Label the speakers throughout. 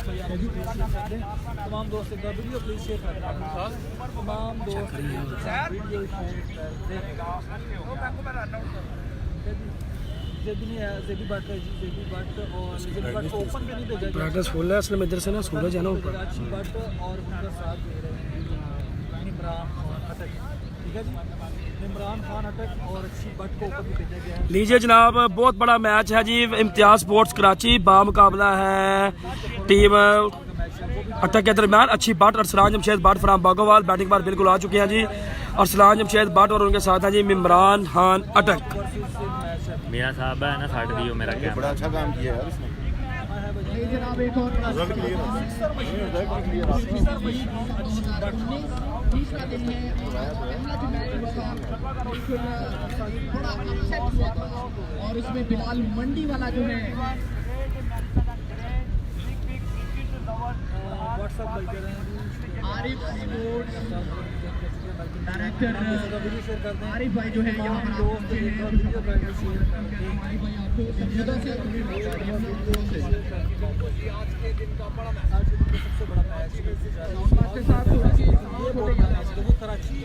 Speaker 1: तमाम दोस्त video please share कर दें, तमाम दोस्त वीडियो
Speaker 2: प्रैक्टिस फुल है असल में। इधर से ना सूरज है ना ऊपर।
Speaker 1: और उनका साथ दे रहे हैं इमरान खान अटक, ठीक है जी, इमरान खान अटक और अच्छी बट को ऊपर भी भेजा गया है।
Speaker 2: लीजिए जनाब, बहुत बड़ा मैच है जी। इम्तियाज स्पोर्ट्स कराची बामुकाबला है टीम अटक के दरमियान। अच्छी बट अरसलान जमशेद बट फ्राम बागोवाल बैटिंग पर बिल्कुल आ चुके हैं जी। अरसलान जमशेद बट और उनके साथ हैं जी इमरान खान अटक।
Speaker 3: मेरा साहब है ना साठ दियो मेरा क्या
Speaker 4: बड़ा अच्छा काम किया यार इसने।
Speaker 5: और इसमें बिलाल मंडी वाला जो है आरिफ डायरेक्टर आरिफ भाई जो है यहाँ पर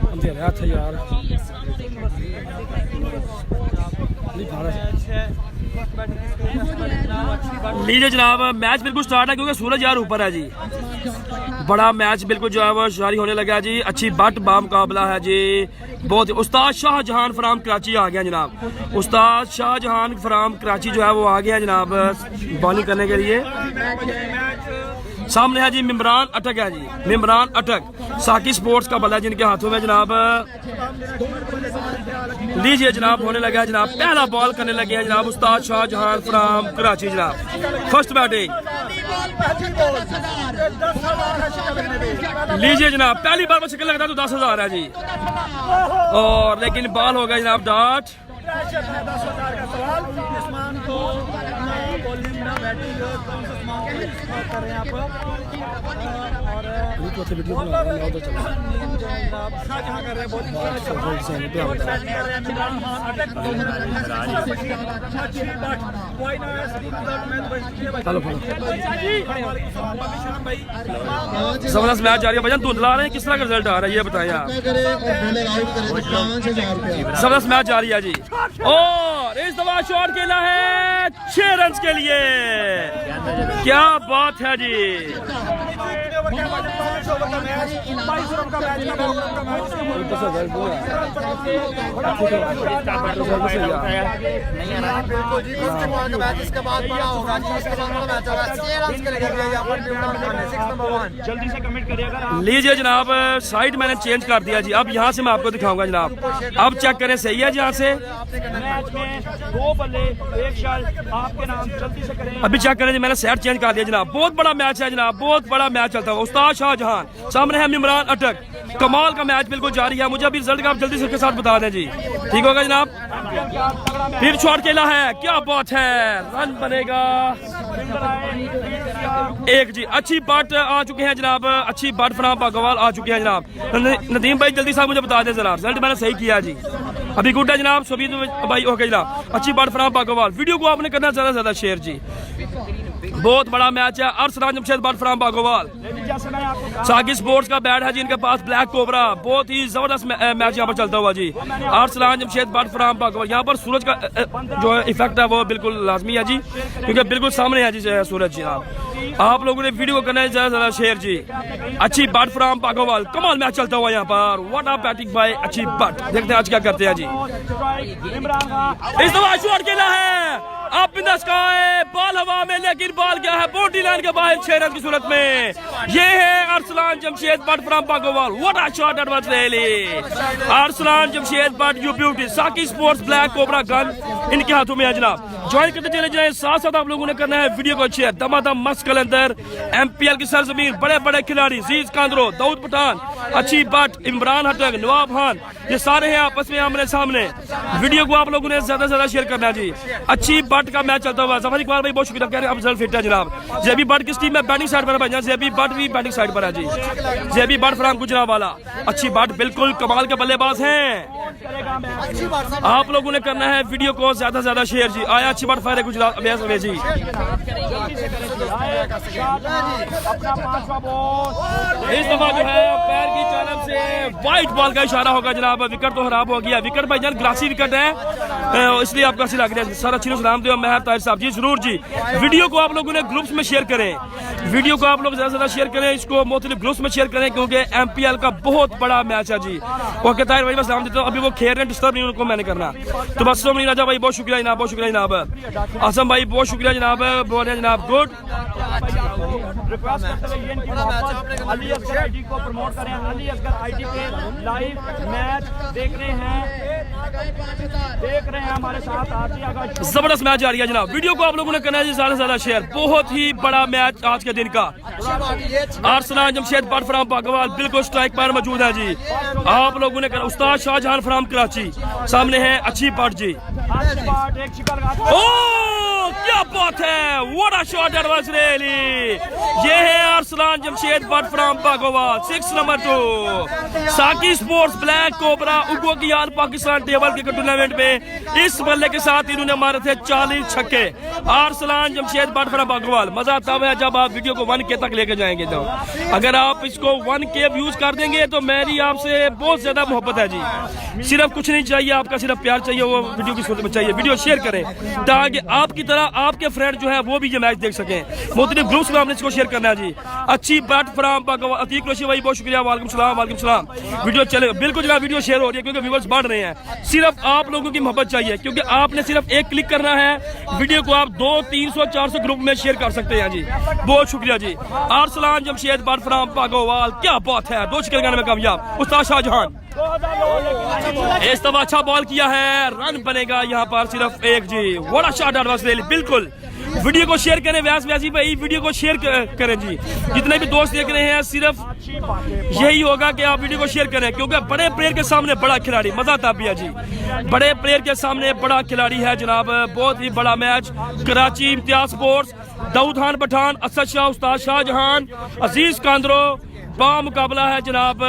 Speaker 2: अंधेरा था यार। लीजिए जनाब, मैच बिल्कुल स्टार्ट है क्योंकि सूरज यार ऊपर है जी। बड़ा मैच बिल्कुल जो है वो जारी होने लगा जी। अच्छी बट बामुकाबला है जी। बहुत उस्ताद शाहजहां फ्राम कराची आ गया जनाब। उस्ताद शाहजहां फ्राम कराची जो है वो आ गया जनाब बॉलिंग करने के लिए। सामने है जी इमरान अटक है जी। इमरान अटक साकी स्पोर्ट्स का बल्ला जिनके हाथों में जनाब। लीजिए जनाब, होने लगा है जनाब, पहला बॉल करने लगे हैं जनाब उस्ताद शाहजहां फ्राम कराची जनाब। फर्स्ट बैटिंग लीजिए जनाब, पहली बार में शक्ल लगता है तो 10,000 है जी। और लेकिन बॉल हो गया जनाब डॉट। जबरदस्त मैच जारी है भजन। धुंधला रहे हैं, किस तरह का रिजल्ट आ रहा है ये बताएं आप। जबरदस्त मैच जारी है जी। और इस दफा शॉट खेला है 6 रन के लिए। क्या बात है जी। लीजिए जनाब, साइड मैंने चेंज कर दिया जी। अब यहाँ से मैं आपको दिखाऊंगा जनाब। अब चेक करें, सही है जी। यहाँ से अभी चेक करें जी, मैंने सेट चेंज कर दिया जनाब। बहुत बड़ा मैच है जनाब, बहुत बड़ा मैच चलता है। उस्ताद शाहजहां सामने है इमरान अटक। कमाल का मैच बिल्कुल जारी है। मुझे अभी रिजल्ट का आप जल्दी से उसके साथ बता दें जी, ठीक होगा जनाब। फिर शॉट खेला है, क्या बात है, रन बनेगा एक जी। अच्छी बट आ चुके हैं जनाब, अच्छी बट फ्राम बागोवाल आ चुके हैं जनाब। नदीम भाई जल्दी साहब मुझे बता दें जनाब, रिजल्ट मैंने सही किया जी। अभी गुड है जनाब, सभी भाई ओके जनाब। अच्छी बट फ्राम बागोवाल। वीडियो को आपने करना ज्यादा से ज्यादा शेयर जी। बहुत बड़ा मैच है। अरसलान जमशेद बट फ्राम बागोवाल। साकी स्पोर्ट्स का बैट है जी इनके पास, ब्लैक कोबरा। बहुत ही जबरदस्त मैच यहाँ पर चलता हुआ जी। अरसलान जमशेद बट फ्राम बागोवाल। यहाँ पर सूरज का जो है इफेक्ट है वो बिल्कुल लाजमी है जी, क्योंकि बिल्कुल सामने है जी सूरज जी। आप लोगों ने वीडियो को करना है ज्यादा से ज्यादा शेयर जी। अच्छी बट फ्राम बागोवाल। कमाल मैच चलता हुआ यहाँ पर। व्हाट अ बैटिंग बाय अच्छी बट। देखते हैं आज क्या करते हैं जी। इस दफा शॉट खेला है up in the sky, ball हवा में, लेकिन बॉल क्या है बाउंड्री लाइन के बाहर 6 रन की सूरत में। ये है Arsalan Jamshed Butt from Bagowal. What a shot that was really. Arsalan Jamshed Butt you beauty. Saqi sports black cobra gun इनके हाथों में है जनाब। ज्वाइन करते चले जाए, साथ साथ आप लोगों ने करना है वीडियो को शेयर। दमादम मस्त कलंदर, एमपीएल की सरजमीन, बड़े बड़े खिलाड़ी जीज कांद्रो, दाऊद पठान, अच्छी बट, इमरान अटक, नवाब खान, ये सारे हैं आपस में आमने सामने। वीडियो को आप लोगों ने ज्यादा से ज्यादा शेयर करना है जी। अच्छी बट का मैच चलता हुआ। जफर इकबाल भाई बहुत शुक्रिया, कह रहे हैं आप रिजल्ट फिट है जनाब। जेबी बट किस टीम में बैटिंग साइड पर है? जेबी बट भी बैटिंग साइड पर है जी। जेबी बट फ्राम गुजरावाला। अच्छी बट, बिल्कुल कमाल के बल्लेबाज हैं। आप लोगों ने करना है वीडियो को ज्यादा से ज्यादा शेयर जी। आया अच्छी बात फायर गुजरात अभ्यास अभ्यास जी। इस दफा जो है पैर की जानब से वाइट बॉल का इशारा होगा जनाब। विकेट तो खराब हो गया, विकेट भाई जान ग्लासी विकेट है, इसलिए आपका अच्छी लग रहा है। सर अच्छी सलाम दो महर ताहिर साहब जी। जरूर जी, वीडियो को आप लोगों ने ग्रुप्स में शेयर करें, वीडियो को आप लोग ज्यादा से ज्यादा शेयर करें, इसको मुख्तलिफ ग्रुप्स में शेयर करें क्योंकि MPL का बहुत बड़ा मैच है जी। ओके ताहिर भाई, मैं सलाम देता हूँ। अभी वो खेल रहे हैं, डिस्टर्ब नहीं उनको मैंने करना। तो बस नहीं राजा भाई, बहुत शुक्रिया जनाब, बहुत शुक्रिया जनाब। आसम भाई बहुत शुक्रिया जनाब, बोल रहे हैं जनाब गुड।
Speaker 5: रिक्वेस्ट करते हुए ये अली असगर आईडी को प्रमोट करें। अली असगर आईडी पे लाइव मैच देख रहे हैं हमारे साथ।
Speaker 2: जबरदस्त मैच जारी है जनाब। वीडियो को आप लोगों ने करना है ज्यादा से ज्यादा शेयर। बहुत ही बड़ा मैच आज के दिन का। आर्सलान जमशेद बट फ्राम बागवाल बिल्कुल स्ट्राइक पर मौजूद है जी। आप लोगों ने करना उस्ताद शाहजहां फ्राम कराची, सामने है अच्छी बट जी। ओ क्या बात है, what a shot it was really. ये है आर्सलान जमशेद बट फ्राम बागवाल, 6 नंबर 2 साकी स्पोर्ट्स ब्लैक कोबरा उगो की यार पाकिस्तान टेबल क्रिकेट टूर्नामेंट में इस बल्ले के साथ इन्होंने मारे थे 40 छक्के। आर्सलान जमशेद बट फ्राम बागवाल। मजा तब है जब आप वीडियो को 1K तक लेके जाएंगे। तो अगर आप इसको 1K व्यूज कर देंगे तो मेरी आपसे बहुत ज्यादा मोहब्बत है जी। सिर्फ कुछ नहीं चाहिए, आपका सिर्फ प्यार चाहिए, वो वीडियो की सूरत में चाहिए। वीडियो शेयर करें ताकि आपकी तरह आपके फ्रेंड जो है वो भी ये मैच देख सकें। मुख्तलिफ ग्रुप्स में आपने इसको शेयर करना है जी। अच्छी बैट फ्राम अतीक रोशी भाई बहुत शुक्रिया, वालेकुम सलाम वालेकुम सलाम। वीडियो चले बिल्कुल जगह वीडियो शेयर हो रही है क्योंकि व्यूअर्स बढ़ रहे हैं। सिर्फ आप लोगों की मोहब्बत चाहिए क्योंकि आपने सिर्फ एक क्लिक करना है, वीडियो को आप 200, 300, 400 ग्रुप में शेयर कर सकते हैं जी। बहुत शुक्रिया जी। आर्सलान जमशेद बट फ्राम बागवाल, क्या बात है, 2 छक्के लगाने में कामयाब उस्ताद शाहजहां। इस दफा अच्छा बॉल किया है, रन बनेगा यहाँ पर सिर्फ 1 जी। बड़ा शॉट एडवांस ले ली। बिल्कुल वीडियो को शेयर करें, व्यास व्यासी भाई वीडियो को शेयर करें जी। जितने भी दोस्त देख रहे हैं सिर्फ यही होगा कि आप वीडियो को शेयर करें क्योंकि बड़े प्लेयर के सामने बड़ा खिलाड़ी, मजा आता भी है जी। बड़े प्लेयर के सामने बड़ा खिलाड़ी है जनाब। बहुत ही बड़ा मैच कराची इम्तियाज स्पोर्ट्स, दाऊद खान पठान, असद शाह, उस्ताद शाहजहां, अजीज कांद्रो बा मुकाबला है जनाब।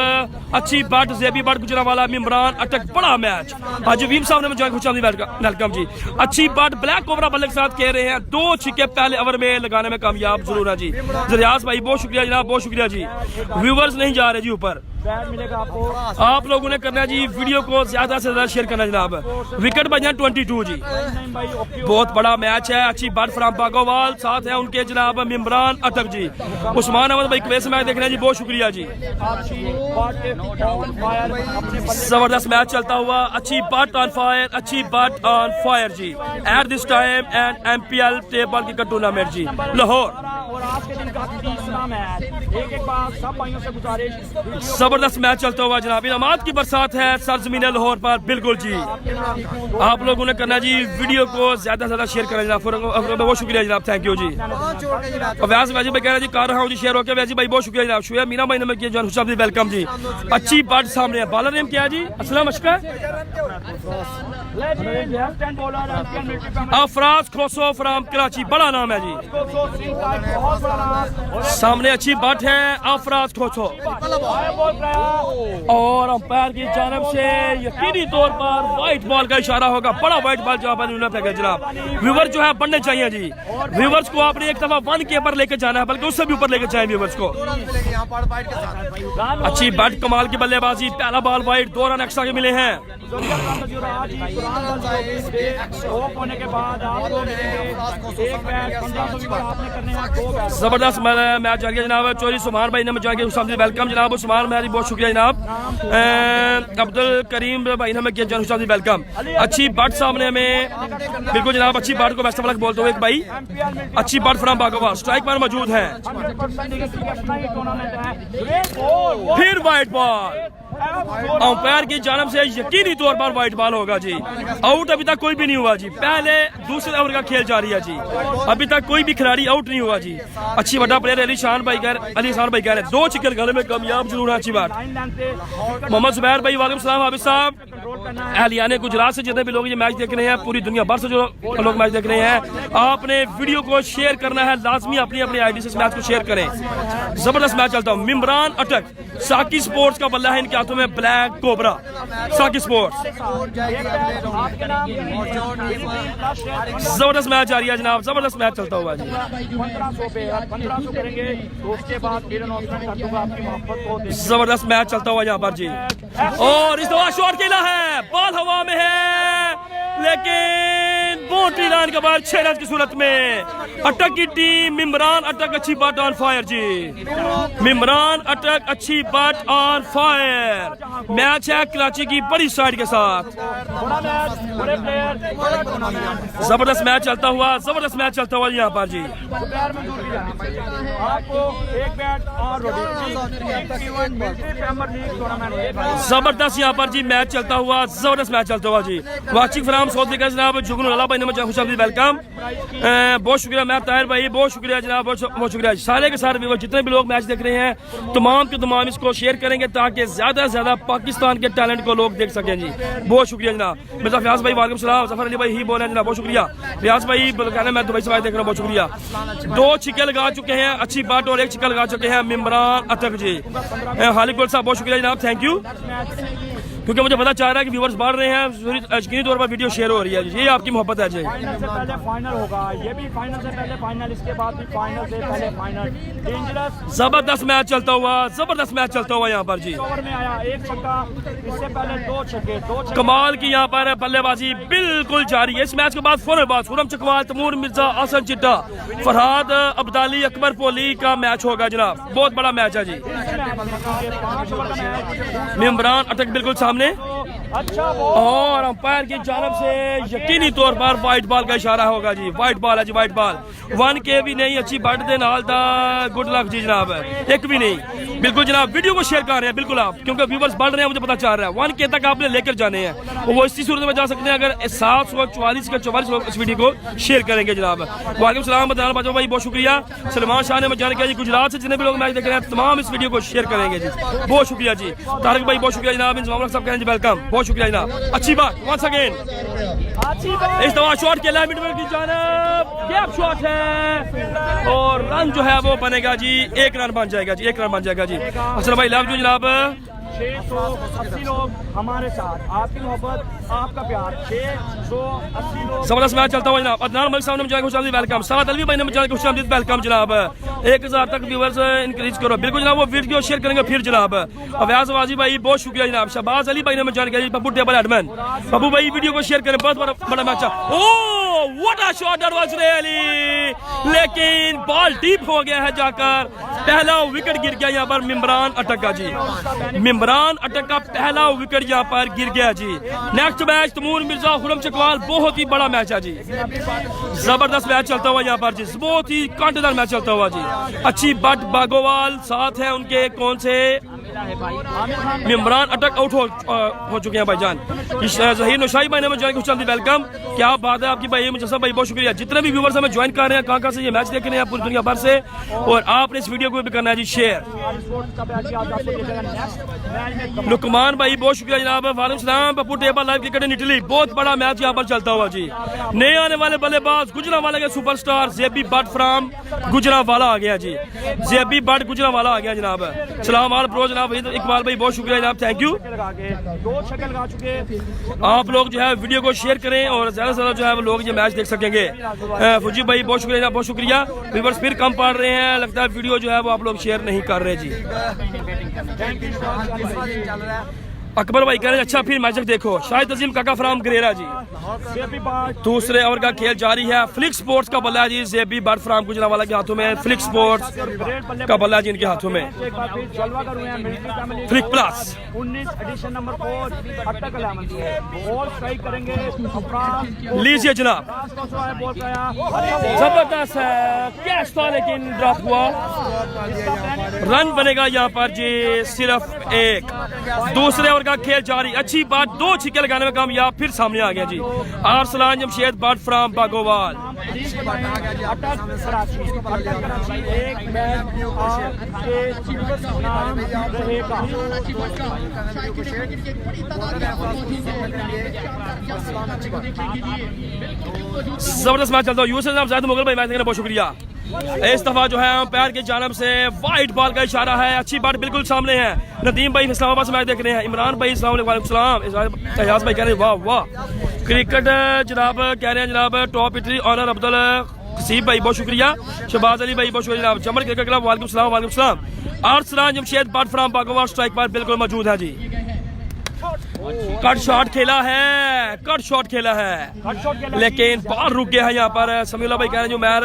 Speaker 2: अच्छी बट जेबी बट गुजरावाला इमरान अटक, बड़ा मैच। आज वीम साहब ने मुझे खुश वेलकम जी। अच्छी बट ब्लैक कोबरा बल्ले के साथ कह रहे हैं 2 छक्के पहले ओवर में लगाने में कामयाब जरूर है जी। रियाज भाई बहुत शुक्रिया जनाब, बहुत शुक्रिया जी। व्यूवर्स नहीं जा रहे जी ऊपर,
Speaker 5: मिलेगा आपको।
Speaker 2: आप लोगों ने करना है जी वीडियो को ज्यादा से ज्यादा शेयर करना जनाब। विकेट बजना 22 जी। बहुत बड़ा मैच है। अच्छी बात फ्राम बागोवाल, साथ है उनके जनाब इमरान अटक जी। उस्मान अहमद भाई क्वेस मैच देख रहे हैं जी, बहुत शुक्रिया जी। जबरदस्त मैच चलता हुआ। अच्छी बात ऑन फायर, अच्छी बात ऑन फायर जी। At this time and MPL table cricket tournament जी लाहौर।
Speaker 5: और आज के दिन का तीसरा मैच, एक बार सब भाइयों से गुजारिश,
Speaker 2: जबरदस्त मैच चलता हुआ जनाब। इनामात की बरसात है सरजमीन लाहौर पर, बिल्कुल जी। आप लोगों ने करना जी वीडियो को ज्यादा से ज्यादा शेयर करें जनाब। बहुत शुक्रिया जनाब, थैंक यू जी। व्यास भाई कह रहे जी कर रहा हूँ जी शेयर होकर। वैसे भाई बहुत शुक्रिया जनाब। शुएब मीना भाई ने किया हुसैन जी, वेलकम जी। अच्छी बात सामने है। बॉलर नेम क्या है जी? अस्सलाम अशकर अफराज खोसो फ्राम कराची, बड़ा नाम है जी। सामने अच्छी बात है अफराज खोसो और अंपायर की जानब से यकीनी तौर पर व्हाइट बॉल का इशारा होगा। बड़ा व्हाइट बॉल जवाब फेंका जनाब। व्यूवर जो है बढ़ने चाहिए जी। व्यूवर्स को आपने एक दफा 1K पर लेके जाना है, बल्कि उससे भी ऊपर लेके जाए व्यूवर्स को। अच्छी बैट कमाल की बल्लेबाजी, पहला बॉल वाइड, 2 रन एक्स्ट्रा के मिले हैं। जबरदस्त मैच जारी है जनाब। चौधरी सुमान भाई ने मुझे वेलकम जनाब। उस्मान भाई बहुत शुक्रिया जनाब। अब्दुल करीम भाई ने किया वेलकम। अच्छी बट सामने में, बिल्कुल जनाब। अच्छी बट को बेस्ट ऑफ लक बोलते हुए एक भाई अच्छी बट फ्राम बागोवाल स्ट्राइक पर मौजूद है। फिर व्हाइट बॉल, अंपायर की जानब से यकीनी तौर पर व्हाइट बॉल होगा जी। आउट अभी तक कोई भी नहीं हुआ जी। पहले दूसरे ओवर का खेल जारी है जी। अभी तक कोई भी खिलाड़ी आउट नहीं हुआ जी। अच्छी बड़ा प्लेयर अली शान भाई कह रहे 2 छक्के लगाने में कामयाब जरूर है। अच्छी बात। मोहम्मद जुबैर भाई वालेकुम सलाम हाफिज साहब।
Speaker 5: कंट्रोल करना है।
Speaker 2: अहलियाने गुजरात से जितने भी लोग ये मैच देख रहे हैं, पूरी दुनिया भर से जो लोग मैच देख रहे हैं, आपने वीडियो को शेयर करना है लाजमी, अपनी अपनी आईडी से इस मैच को शेयर करें। जबरदस्त मैच चलता हूँ। मिमरान अटक, साकी स्पोर्ट्स का बल्ला है इनके हाथों में, ब्लैक कोबरा, साकी स्पोर्ट्स।
Speaker 5: आपके नाम
Speaker 2: जबरदस्त मैच आ रही है जनाब, जबरदस्त मैच चलता हुआ जी।
Speaker 5: 1500 पे 1500 करेंगे तो उसके बाद फिर अनाउंसमेंट कर दूंगा आपकी मोहब्बत को।
Speaker 2: जबरदस्त मैच चलता हुआ यहाँ पर जी। और इस दफा शॉट खेला है, बॉल हवा में है, लेकिन बाउंड्री लाइन के बाद 6 रन की सूरत में अटक की टीम मिमरान अटक अच्छी बट ऑन फायर जी। मिमरान अटक अच्छी बट ऑन फायर। मैच है कराची की बड़ी साइड के साथ।
Speaker 5: बड़ा मैच, बड़े प्लेयर, बड़ा टूर्नामेंट।
Speaker 2: जबरदस्त मैच चलता हुआ, जबरदस्त मैच चलता हुआ यहाँ पर जी।
Speaker 5: दोपहर में दूर भी जाना आपको एक बैट और
Speaker 2: जबरदस्त यहाँ पर जी मैच चलता हुआ, जबरदस्त मैच चलता हुआ जी। वाचिक फराम सऊद का जनाब जुगनू लाला भाई ने मुझे खुशामदीद वेलकम, बहुत शुक्रिया। मैं ताहिर भाई बहुत शुक्रिया जनाब, बहुत शुक्रिया। सारे के सारे व्यूअर जितने भी लोग मैच देख रहे हैं, तमाम के तमाम इसको शेयर करेंगे ताकि ज्यादा से ज्यादा पाकिस्तान के टैलेंट को लोग देख सकें जी। बहुत शुक्रिया जनाब। मिर्जा फयाज भाई वालेकुम सलाम, जफर अली भाई ही बोल रहे हैं जनाब, बहुत शुक्रिया। फयाज भाई कहना मैं दुबई से मैच देख रहा हूँ, बहुत शुक्रिया। 2 छिक्के लगा चुके हैं अच्छी बात और 1 छिक्का लगा चुके हैं मिमरान अटक जी। हालिक गोल साहब बहुत शुक्रिया जनाब, थैंक यू। क्योंकि मुझे पता चल रहा है कि व्यूवर्स बढ़ रहे हैं, यकीनी तौर पर वीडियो शेयर हो रही है जी, ये आपकी मोहब्बत है जी।
Speaker 5: फाइनल से पहले फाइनल होगा, ये भी फाइनल से पहले फाइनल, इसके बाद भी फाइनल से पहले फाइनल। डेंजरस
Speaker 2: जबरदस्त मैच चलता हुआ, जबरदस्त मैच चलता हुआ यहाँ पर जी।
Speaker 5: ओवर में आया 1 छक्का, इससे पहले 2 छक्के, 2 छक्के।
Speaker 2: कमाल की यहाँ पर बल्लेबाजी बिल्कुल जारी है। इस मैच के बाद फौरन बाद खुरम चकवाल, तमूर मिर्जा, आसन चिट्टा, फरहाद अब्दाली, अकबर पोली का मैच होगा जनाब। बहुत बड़ा मैच है जी।
Speaker 5: 5 ओवर का मैच।
Speaker 2: मिमरान अटक बिल्कुल सामने
Speaker 5: अच्छा
Speaker 2: और अंपायर की जानब से यकीनी तौर पर व्हाइट बॉल का इशारा होगा जी। व्हाइट बॉल है जी, व्हाइट बॉल। 1 के भी नहीं, अच्छी बट दे नाल दा गुड लक जी जनाब, 1 भी नहीं। बिल्कुल जनाब, वीडियो को शेयर कर रहे हैं बिल्कुल आप, क्योंकि व्यूवर्स बढ़ रहे हैं, मुझे पता चल रहा है। 1 के तक आपने लेकर जाने हैं, वो इसी सूरत में जा सकते हैं अगर 744 का 44 लोग इस वीडियो को शेयर करेंगे जनाब। वालेकुम सलाम बदान बाजो भाई, बहुत शुक्रिया। सलमान शाह ने मुझे किया जी, गुजरात से जितने भी लोग मैच देख रहे हैं तमाम इस वीडियो को शेयर करेंगे जी, बहुत शुक्रिया जी। तारिक भाई बहुत शुक्रिया जनाब, इंजमाम साहब कहें जी वेलकम, बहुत शुक्रिया जनाब। अच्छी बात वंस अगेन, इस दफा शॉट के लिए मिडविकेट की जानब गैप शॉट है और रन जो है वो बनेगा जी, 1 रन बन जाएगा जी, 1 रन बन जाएगा जी। असल भाई लव यू जनाब।
Speaker 5: 680 लोग हमारे साथ, आपकी मोहब्बत, आपका प्यार। 680 लोग।
Speaker 2: जबरदस्त मैच चलता हुआ जनाब। अदनान मलिक साहब ने मुझे खुशामदीद वेलकम, साद अलवी भाई ने मुझे खुशामदीद वेलकम जनाब। 1000 तक व्यूअर्स इंक्रीज करो बिल्कुल जनाब, वो वीडियो शेयर करेंगे फिर जनाब। अव्यास वाजी भाई बहुत शुक्रिया जनाब। शहबाज अली भाई ने मुझे किया, पप्पू टेबल एडमन, पप्पू भाई वीडियो को शेयर करें, बहुत बड़ा मैच है। Oh what a shot that was really, लेकिन बॉल डीप हो गया है जाकर, पहला विकेट गिर गया यहाँ पर मिमरान अटक का जी। मिमरान अटक का पहला विकेट यहाँ पर गिर गया जी। नेक्स्ट मैच तमूर मिर्जा, खुरम चकवाल, बहुत ही बड़ा मैच है जी। जबरदस्त मैच चलता हुआ यहाँ पर जी, बहुत ही कांटेदार मैच चलता हुआ जी। अच्छी बट बागोवाल साथ है उनके, कौन से मिमरान अटक आउट हो चुके हैं भाईजान। जहीर नौशाही भाई ने मुझे कुछ वेलकम, क्या बात है आपकी भाई, मुझे सब भाई बहुत शुक्रिया। जितने भी व्यूवर्स हमें ज्वाइन कर रहे हैं, कहाँ से ये मैच देख रहे हैं पूरी दुनिया भर से, और आपने इस वीडियो को भी करना है जी शेयर। लुकमान भाई बहुत शुक्रिया जनाब, वालेकुम सलाम। Pappu table live cricket in Italy, बहुत बड़ा मैच यहाँ पर चलता हुआ जी। नए आने वाले बल्लेबाज गुजरांवाला के superstar JB Butt from Gujranwala आ गया जी, जेबी बट गुजरांवाला आ गया जनाब। सलाम आल प्रो जनाब, इकबाल भाई बहुत शुक्रिया जनाब, थैंक यू।
Speaker 5: 2 छक्के लगा चुके।
Speaker 2: आप लोग जो है वीडियो को शेयर करें और ज्यादा से ज्यादा जो है वो लोग ये मैच देख सकेंगे। फुजी भाई बहुत शुक्रिया जनाब, बहुत शुक्रिया। व्यूअर्स फिर कम पड़ रहे हैं, लगता है वीडियो जो है वो आप लोग शेयर नहीं कर रहे जी। अकबर भाई कह रहे हैं अच्छा फिर मैच देखो। शाहिद अजीम काका फ्राम ग्रेरा जी। दूसरे ओवर का खेल जारी है। फ्लिक स्पोर्ट्स का बल्ला जी, जेबी बट फ्राम गुजरांवाला के हाथों में, फ्लिक स्पोर्ट्स का बल्ला जी इनके हाथों में। फ्लिक प्लस
Speaker 5: 19 एडिशन नंबर 4 अटक 11 बॉल स्ट्राइक करेंगे।
Speaker 2: लीजिए जनाब, जबरदस्त है कैच था लेकिन ड्रॉप हुआ। रन बनेगा यहाँ पर जी सिर्फ 1। दूसरे ओवर का खेल जारी, अच्छी बात, 2 छिक्के लगाने में कामयाब, फिर सामने आ गया जी। आरसलान जमशेद बट फ्राम बागोवाल।
Speaker 5: अटक कराची, अटक कराची एक मैच आपके नाम रहेगा।
Speaker 2: जबरदस्त मैच चलता है। यूसुफ साहब जायद मुगल भाई मैच देखने बहुत शुक्रिया। इस दफा जो है अंपायर की जानब से वाइट बॉल का इशारा है। अच्छी बात बिल्कुल सामने है। नदीम भाई इस्लामाबाद से मैच देख रहे हैं। इमरान भाई अस्सलाम वालेकुम, एजाज भाई कह रहे हैं वाह वाह। क्रिकेट जनाब कह रहे हैं जनाब टॉप इटली ऑनर अब्दुल कसीब भाई बहुत शुक्रिया। शहबाज अली भाई बहुत शुक्रिया जनाब। जमल क्रिकेट क्लब वालेकुम सलाम वालेकुम सलाम। आर्सलान जमशेद बट फ्राम बागोवाल स्ट्राइक पर बिल्कुल मौजूद है जी। कट शॉट खेला है, कट शॉट खेला है, लेकिन बाल रुक गया है यहाँ पर। समीउल्लाह भाई कह रहे हैं जो मैर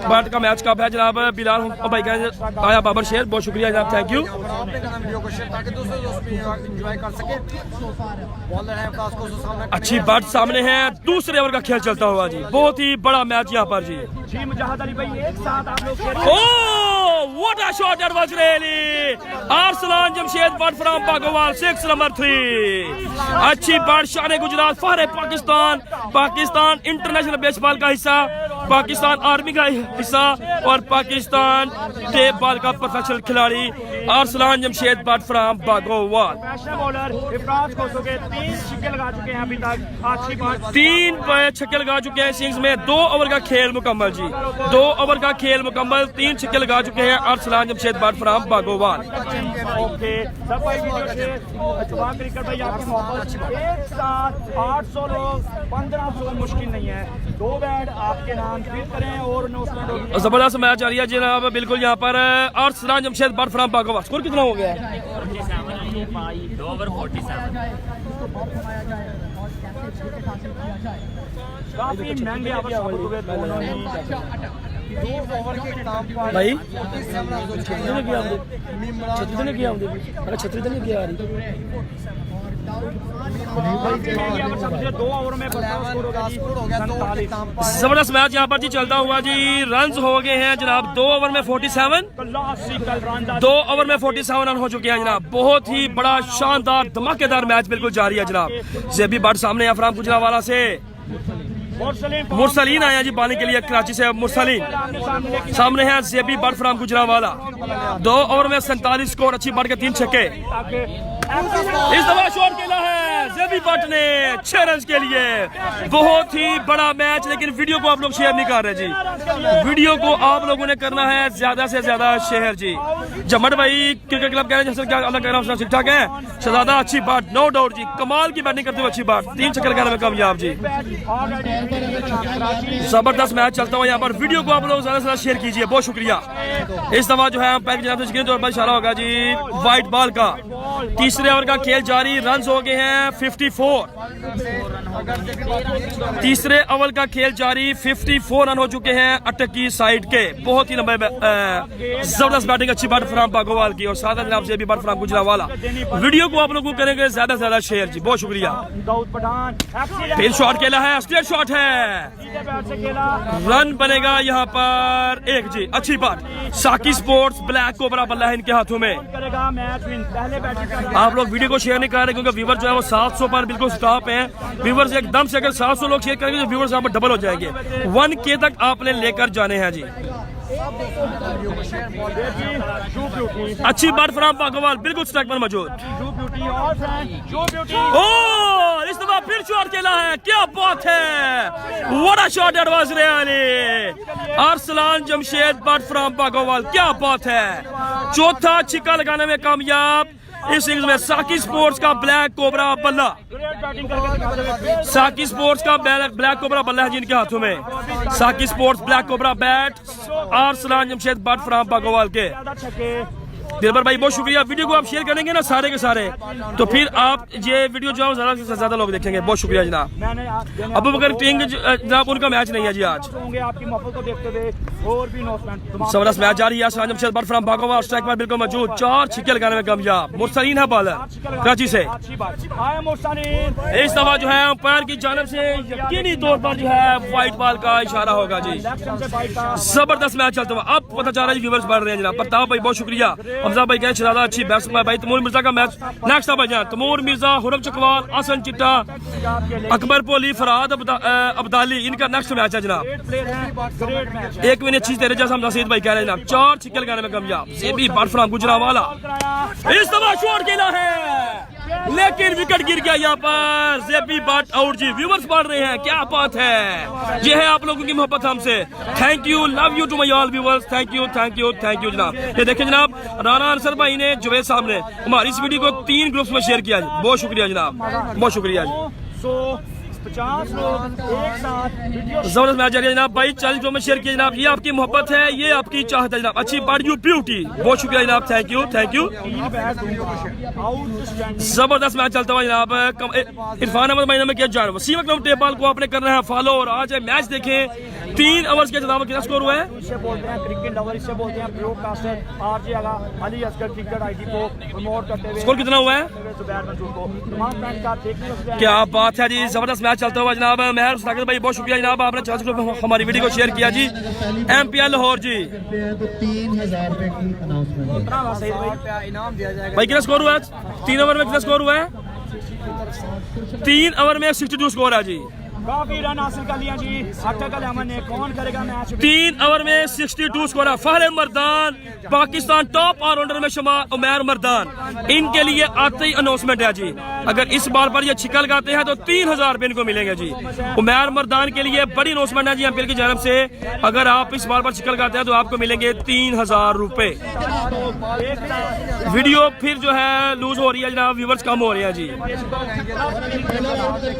Speaker 2: बाट का मैच कब है जनाब। बिलाल भाई कह रहे हैं आया बाबर शेर बहुत शुक्रिया जनाब, थैंक यू। अच्छी बात सामने है। दूसरे ओवर का खेल चलता हुआ जी। बहुत ही बड़ा मैच यहाँ पर जी।
Speaker 5: मुजाहिद अली भाई एक साथ आप लोग
Speaker 2: What a shot that was really! Arslan Jamshed Butt from Bagowal 6 number 3. अच्छी बादशाह ने गुजरात फहरे पाकिस्तान, पाकिस्तान इंटरनेशनल बेसबॉल का हिस्सा, पाकिस्तान आर्मी का हिस्सा और पाकिस्तान टेप बॉल का प्रोफेशनल खिलाड़ी आर्सलान जमशेद बट फ्रॉम बागोवाल।
Speaker 5: बॉलर इफराज खोसो के 3 छक्के लगा चुके हैं अभी तक। अच्छी बात
Speaker 2: 3 छक्के लगा चुके हैं सिंग्स में। 2 ओवर का खेल मुकम्मल जी। 2 ओवर का खेल मुकम्मल। 3 छक्के लगा चुके हैं आर्सलान जमशेद बट फ्रॉम बागोवाल।
Speaker 5: ओके सब भाई वीडियो से तमाम क्रिकेट भाई आपकी मोहब्बत। एक साथ 800 लोग 1500 मुश्किल नहीं है। 2 बैट आपके नाम फिर करें और
Speaker 2: जबरदस्त मैच आ रही है जनाब बिल्कुल यहाँ पर। आर्सलान जमशेद बट फ्रॉम बागोवाल। स्कोर कितना हो गया है?
Speaker 3: 2 ओवर 47।
Speaker 5: काफी महंगे आप साबित हुए दोनों ही।
Speaker 2: भाई छतरी ने किया अरे छतरी तो नहीं किया आ रही। जबरदस्त मैच यहाँ पर जी चलता हुआ जी। रन्स हो गए हैं जनाब 2 ओवर में 47। 2 ओवर में 47 रन हो चुके हैं जनाब। बहुत ही बड़ा शानदार धमाकेदार मैच बिल्कुल जारी है जनाब। जेबी बट सामने है फ्राम गुजरावाला से। मुरसलीन आया जी पाने के लिए कराची से। मुरसलीन सामने है जेबी बट फ्राम गुजरावाला। 2 ओवर में 47 स्कोर। अच्छी बढ़ के 3 छक्के। इस दफा शॉट खेला है जेबी बट ने 6 रन के लिए। बहुत ही बड़ा मैच, लेकिन वीडियो को आप लोग शेयर नहीं कर रहे जी। वीडियो को आप लोगों ने करना है ज्यादा से ज्यादा शेयर जी। जमट भाई क्रिकेट क्लब कह रहे हैं क्या अलग कह रहा हूँ ठीक ठाक है। शहजादा अच्छी बात नो डाउट जी, कमाल की बैटिंग करते हुए अच्छी बात। 3 छक्के लगाने में कामयाब जी। जबरदस्त मैच चलता हुआ यहाँ पर। वीडियो को आप लोग ज्यादा से ज्यादा शेयर कीजिए, बहुत शुक्रिया। इस दफा जो है अंपायर की तरफ से तौर पर इशारा होगा जी व्हाइट बॉल का। तीसरे ओवर का खेल जारी। रन हो गए हैं 54। तीसरे ओवर का खेल जारी। 54 रन हो चुके हैं अटक की साइड के। बहुत ही लंबे जबरदस्त बैटिंग अच्छी बात फ्राम बागोवाल की और साथ जनाब से भी बात फ्राम गुजरावाला। वीडियो को आप लोगों को करेंगे ज्यादा से ज्यादा शेयर जी, बहुत शुक्रिया। फिर शॉट खेला है, स्ट्रेट शॉट है। रन बनेगा यहाँ पर 1 जी। अच्छी बात। साकी स्पोर्ट्स ब्लैक कोबरा बल्ला है इनके हाथों में। आप लोग वीडियो को शेयर नहीं कर रहे क्योंकि व्यूवर जो है वो 700 पर बिल्कुल स्टॉप है। व्यूवर्स एकदम से अगर 700 लोग शेयर करेंगे तो व्यूवर्स यहाँ पर डबल हो जाएंगे। 1K तक आपने लेकर जाने हैं जी। अच्छी बात फ्राम बागोवाल बिल्कुल स्ट्राइक पर मौजूद। इस दफा फिर शॉट खेला है, क्या बात है। What a shot that was really. Arsalan Jamshed Butt from Bagowal, क्या बात है। चौथा छिक्का लगाने में कामयाब इस इनिंग्स में। साकी स्पोर्ट्स का ब्लैक कोबरा बल्ला। साकी स्पोर्ट्स का ब्लैक कोबरा बल्ला है जिनके हाथों में। Saqi sports black cobra bat. Arsalan Jamshed Butt from Bagowal के। दिलबर भाई बहुत शुक्रिया। वीडियो को आप शेयर करेंगे ना सारे के सारे, तो फिर आप ये वीडियो जो है ज्यादा से ज्यादा लोग देखेंगे। बहुत शुक्रिया जनाब। अबू बकर किंग जनाब उनका मैच नहीं है जी आज। जबरदस्त मैच जारी है। आर्सलान जमशेद बट फ्रॉम बागोवाल स्ट्राइक पर बिल्कुल मौजूद। 4 छक्के लगाने में कामयाब। मुरसलीन है बॉलर कराची से। इस दफा जो है अंपायर की जानब से यकीनी तौर पर जो है व्हाइट बॉल का इशारा होगा जी। जबरदस्त मैच चलता हुआ। अब पता चल रहा है व्यूवर्स बढ़ रहे हैं जनाब। प्रताप भाई बहुत शुक्रिया। हमजा भाई कह शहजादा अच्छी बेस्ट भाई तैमूर मिर्जा का मैच नेक्स्ट भाई जान तैमूर मिर्जा हुरम चकवाल आसन चिट्टा अकबर पोली फराद अब्दाली इनका नेक्स्ट मैच है जनाब। एक मिनट अच्छी तेरे जैसा हम सईद भाई कह रहे हैं जनाब 4 छिक्के लगाने में कामयाब जेबी बटफ्राम गुजरावाला इस दफा शॉट खेला है लेकिन विकेट गिर गया यहाँ पर जेबी बट आउट जी। व्यूवर्स बढ़ रहे हैं क्या बात है ये है आप लोगों की मोहब्बत हमसे। Thank you love you to my all viewers thank you thank you thank you जनाब। ये देखें जनाब राना अंसर भाई ने जुवेद साहब ने हमारी इस वीडियो को 3 ग्रुप्स में शेयर किया बहुत शुक्रिया जनाब बहुत शुक्रिया जी।
Speaker 5: 50 लोग एक साथ
Speaker 2: जबरदस्त मैच जारी है जनाब भाई 40 ग्रुप में शेयर किया जनाब। ये आपकी मोहब्बत है ये आपकी चाहत है जनाब अच्छी बात यू ब्यूटी बहुत शुक्रिया जनाब थैंक यू थैंक यू। जबरदस्त मैच चलता हुआ जनाब इरफान अहमद भाई ने किया जान वसीम अकरम टेपाल को आपने करना है फॉलो और आज मैच देखें 3 ओवर्स के जनाब कितना स्कोर हुआ है।
Speaker 5: इसे बोलते हैं क्रिकेट लवर इसे बोलते हैं ब्रॉडकास्टर आरजे आगा अली असगर क्रिकेट आईडी को प्रमोट करते हुए
Speaker 2: स्कोर कितना हुआ है
Speaker 5: जुबैर मंसूर को तमाम फैन का देखने
Speaker 2: क्या बात है जी जबरदस्त मैच चलता हुआ जनाब। मेहर साकिब भाई बहुत शुक्रिया जनाब आपने 40 ग्रुप में हमारी वीडियो को शेयर किया जी। एमपीएल लाहौर जी
Speaker 4: 3000 रुपए की अनाउंसमेंट
Speaker 1: इनाम दिया जाएगा
Speaker 2: भाई कितना स्कोर हुआ है 3 ओवर में कितना स्कोर हुआ है 3 ओवर में 62 स्कोर है जी।
Speaker 5: काफी रन हासिल कर लिया जी अटकल अमन ने कौन करेगा मैच
Speaker 2: 3 ओवर में 62 स्कोर है। फहर मर्दान पाकिस्तान टॉप ऑलराउंडर में शुमार उमैर मर्दान इनके लिए आते ही अनाउंसमेंट है जी। अगर इस बार पर ये छिक्का लगाते हैं तो 3000 रुपए इनको मिलेंगे जी। उमैर मर्दान के लिए बड़ी अनाउंसमेंट है जी एमपीएल की जानब से अगर आप इस बार पर छिक्का लगाते हैं तो आपको मिलेंगे 3000 रुपए। वीडियो फिर जो है लूज हो रही है जनाब व्यूवर्स कम हो रहे हैं जी।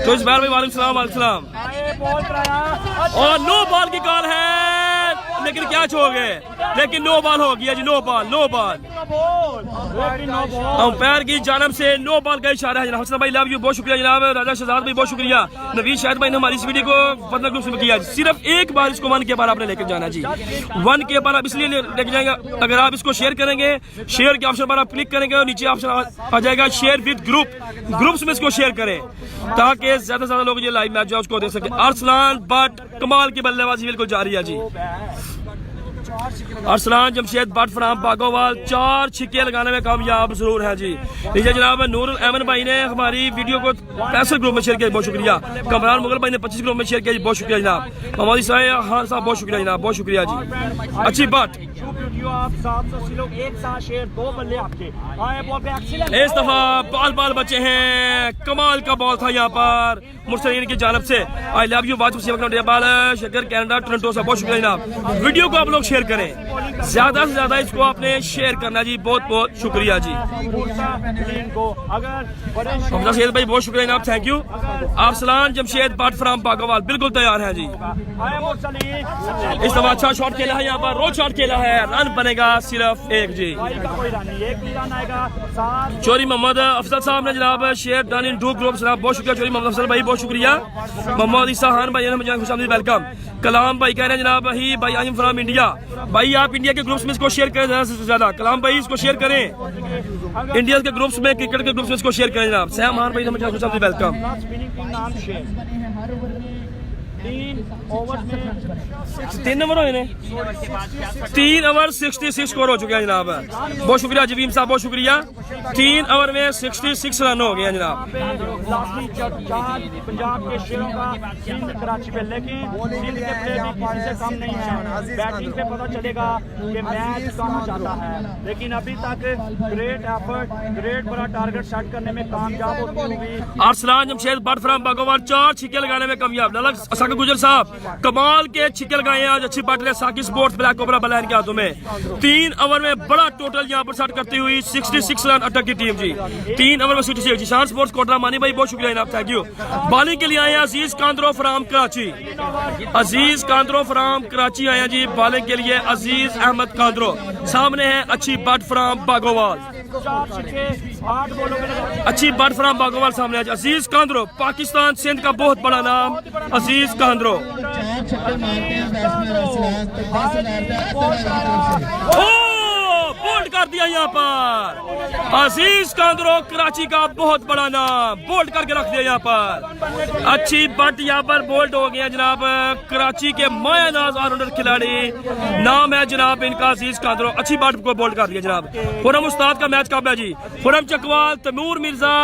Speaker 2: तो इस बार भाई वालेकुम सलाम वालेकुम सलाम और नो बॉल की कॉल है लेकिन क्या छो गए लेकिन नो बॉल हो गया जी नो बॉल अंपायर की जानब से नो बॉल का इशारा है जनाब। हसन भाई लव यू बहुत शुक्रिया जनाब। राजा शहजाद भाई बहुत शुक्रिया। नवीद शाहिद भाई ने हमारी इस वीडियो को 15 ग्रुप में किया सिर्फ एक बार इसको 1 के बार आपने लेकर जाना जी 1 के बार आप इसलिए लेकर जाएंगे अगर आप इसको शेयर करेंगे शेयर के ऑप्शन पर आप क्लिक करेंगे और नीचे ऑप्शन आ जाएगा शेयर विद ग्रुप्स में इसको शेयर करें ताकि ज्यादा से ज्यादा लोग ये लाइव मैच जो उसको देख सके। अरसलान बट कमाल की बल्लेबाजी बिल्कुल जारी है जी। अरसलान जमशेद बट फराम बागोवाल 4 छिक्के लगाने में कामयाब जरूर है जी। लीजिए जनाब नूरुल अहमद भाई ने हमारी वीडियो को 65 ग्रुप में शेयर किया बहुत शुक्रिया। कमरान मुगल भाई ने 25 ग्रुप में शेयर किया बहुत शुक्रिया जनाब। मोहम्मद इस्माइल खान साहब बहुत शुक्रिया जनाब बहुत शुक्रिया जी। अच्छी बात
Speaker 5: आप 780 लोग एक साथ शेयर 2 बल्ले आपके आए बॉल पे एक्सीलेंट
Speaker 2: इस दफा बाल बचे हैं कमाल का बॉल था यहाँ पर मुर्सलीन की जानब से। आई love you watch Shankar Canada Toronto से बहुत शुक्रिया जनाब। वीडियो को आप लोग शेयर करें ज्यादा से ज्यादा इसको आपने शेयर करना जी बहुत बहुत शुक्रिया जी। हमजा सैयद भाई बहुत शुक्रिया जनाब thank you. Arsalan Jamshed Butt from Bagowal बिल्कुल तैयार है जी। इस दफा अच्छा शॉट खेला है यहाँ पर रोड शॉट खेला है रन बनेगा सिर्फ 1 जी। चोरी मोहम्मद अफजल साहब ने जनाब शेयर डन इन 2 ग्रुप्स जनाब बहुत शुक्रिया चोरी मोहम्मद अफजल भाई बहुत शुक्रिया। मोहम्मद ईसा खान भाई ने खुशामदीद वेलकम। कलाम भाई कह रहे हैं जनाब ही भाई आई एम फ्रॉम इंडिया भाई आप इंडिया के ग्रुप्स में इसको शेयर करें ज्यादा से ज्यादा। कलाम भाई इसको शेयर करें इंडिया के ग्रुप्स में क्रिकेट के ग्रुप्स में इसको शेयर करें जनाब। सैम खान भाई ने मुझे खुशामदीद वेलकम। 3 ओवर हुए 3 ओवर 66 स्कोर हो चुके हैं जनाब बहुत शुक्रिया जवीम साहब बहुत शुक्रिया। 3 ओवर में 66 रन हो गए हैं जनाब।
Speaker 5: पंजाब के शेरों का कराची पे लेकिन सिंध के प्लेयर भी किसी से कम नहीं है। बैटिंग पे पता चलेगा कि मैच कहाँ जाता है लेकिन अभी तक ग्रेट एफर्ट ग्रेट बड़ा टारगेट सेट करने में कामयाब होती हुई।
Speaker 2: अरसलान जमशेद बट फ्राम बागोवाल 4 छिक्के लगाने में कामयाब। साकिब गुजर साहब कमाल के छिक्के लगाए आज अच्छी बात है। साकिब स्पोर्ट्स ब्लैक कोबरा बलैन के हाथों में 3 ओवर में बड़ा टोटल यहाँ पर सेट करती हुई 66 रन अटक की टीम जी। 3 ओवर में 66 जिशान स्पोर्ट्स कोटरा मानी भाई बहुत शुक्रिया जनाब थैंक यू। बॉलिंग के लिए आए हैं अजीज कांद्रो फ्राम कराची। अजीज कांद्रो फ्राम कराची आए हैं जी बॉलिंग के लिए अजीज अहमद कांद्रो। सामने है अच्छी बट फ्राम बागोवाल अच्छी बट फ्राम बागोवाल सामने आज अजीज कांद्रो पाकिस्तान सिंध का बहुत बड़ा नाम अजीज कांद्रो। बोल्ड कर दिया यहाँ पर। अजीज कांदरो कराची का बहुत बड़ा नाम बोल्ड करके रख दिया यहाँ पर। अच्छी बट यहाँ पर बोल्ड हो गया जनाब। कराची के मायानाज ऑलराउंडर खिलाड़ी नाम है जनाब इनका अजीज कांदरो। अच्छी बट को बोल्ड कर दिया जनाब। खुरम उस्ताद का मैच कब है जी? खुरम चकवाल, तैमूर मिर्जा,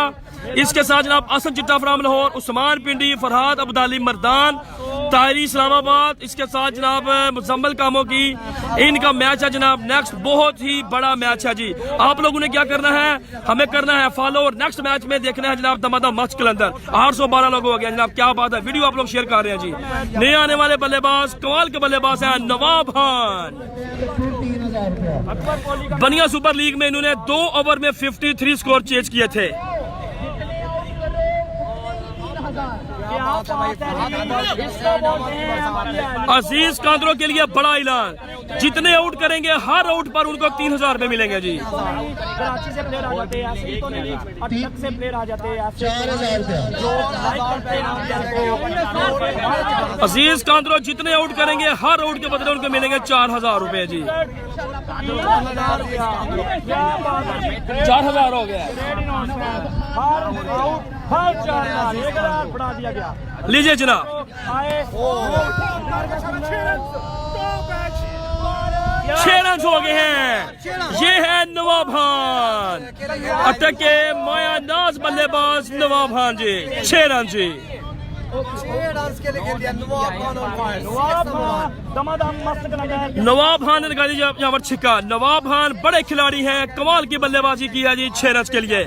Speaker 2: इसके साथ जनाब असन चिट्टा फ्राम लाहौर, उस्मान पिंडी, फरहाद अब्दाली मर्दान, तायरी इस्लामाबाद, इसके साथ जनाब मुजम्मल कामों की इनका मैच है जनाब। नेक्स्ट बहुत ही बड़ा मैच है जी। आप लोगों ने क्या करना है, हमें करना है फॉलो और नेक्स्ट मैच में देखना है जनाब दमादम मच के अंदर 812 लोग हो गए जनाब। क्या बात है, वीडियो आप लोग शेयर कर रहे हैं जी। नए आने वाले बल्लेबाज कमाल के बल्लेबाज है नवाब खान। बनिया सुपर लीग में इन्होंने 2 ओवर में 53 स्कोर चेज किए थे। अजीज कांदरो के लिए बड़ा ऐलान, जितने आउट करेंगे हर आउट पर उनको 3000 रुपए मिलेंगे जी।
Speaker 5: कराची से प्लेयर आ जाते हैं, ऐसे तो नहीं, अटक से प्लेयर आ जाते हैं,
Speaker 4: 4000 रुपया।
Speaker 2: अजीज कांदरो जितने आउट करेंगे हर आउट के बदले उनको मिलेंगे 4000 रुपए जी। 4000 हो गया।
Speaker 5: हर 4000 बढ़ा दिया गया।
Speaker 2: लीजिए जनाब, 6 रन हो गए हैं। ये है नवाब खान, अटक के मायानाज बल्लेबाज नवाब खान जी। 6 रन जी। नवाब खान ने लगा दी यहाँ पर छिक्का। नवाब खान बड़े खिलाड़ी हैं, कमाल की बल्लेबाजी की है जी 6 रन के लिए।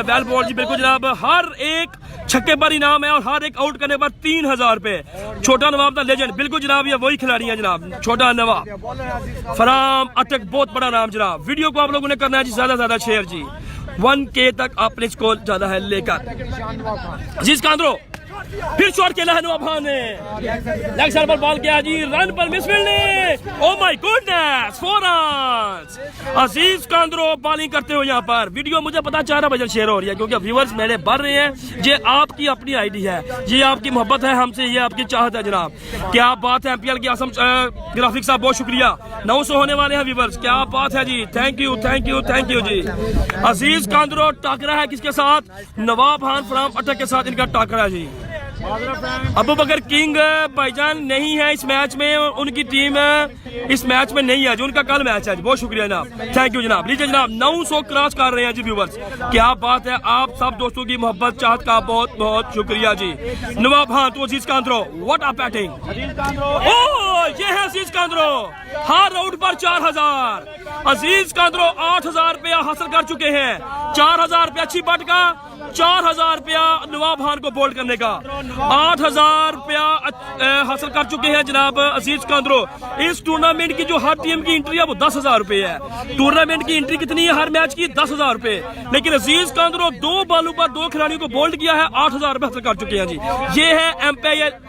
Speaker 2: वेल बॉल जी, बिल्कुल जनाब। हर एक छक्के पर इनाम है और हर एक आउट करने पर 3000 रुपए। छोटा नवाब दा लेजेंड, बिल्कुल जनाब ये वही खिलाड़ी है जनाब, छोटा नवाब फराम अटक, बहुत बड़ा नाम जनाब। वीडियो को आप लोगों ने करना है जी ज्यादा ज्यादा शेयर जी। 1K तक आपने इसको ज्यादा है लेकर। अजीज कांदरो फिर शॉट खेला है नवाब खान ने, लेग साइड पर बॉल किया जी, रन पर miss fielding. Oh my goodness, 4 run. Aziz Kandro bowling करते हो यहाँ पर। वीडियो मुझे पता 4 बजे शेयर हो रही है क्योंकि व्यूअर्स मेरे बढ़ रहे हैं। ये आपकी अपनी आईडी है, ये आपकी मोहब्बत है हमसे, ये आपकी चाहत है जनाब। क्या बात है। MPL की असम ग्राफिक्स साहब बहुत शुक्रिया। 900 होने वाले हैं व्यूअर्स, क्या बात है जी। Thank you thank you thank you जी। अजीज कांदरो टाकरा है किसके साथ? नवाब खान फ्राम अटक के साथ इनका टाकरा है जी। अबू बकर किंग भाईजान नहीं है इस मैच में, उनकी टीम इस मैच में नहीं है जो उनका कल मैच है। बहुत शुक्रिया जनाब, थैंक यू जनाब। लीजिए जनाब, 900 क्रॉस कर रहे हैं जी व्यूवर्स। क्या बात है, आप सब दोस्तों की मोहब्बत चाहत का बहुत बहुत शुक्रिया जी। नवाब खान तो अजीज कांदरो, व्हाट अ बैटिंग। ओह ये है अजीज कांदरो, हर आउट पर 4000। अजीज कांदरो 8000 रुपया हासिल कर चुके हैं। 4000 रुपया अच्छी बट का, 4000 रुपया नवाब खान को बोल्ड करने का, 8000 रुपया हासिल कर चुके हैं जनाब अजीज कांदरो। इस टूर्नामेंट की जो हर टीम की एंट्री है वो 10,000 रुपए है। टूर्नामेंट की एंट्री कितनी है हर मैच की? 10,000 रुपए। लेकिन अजीज कांदरो 2 बॉलों पर 2 खिलाड़ियों को बोल्ड किया है, 8000 रुपए हासिल कर चुके हैं जी। ये है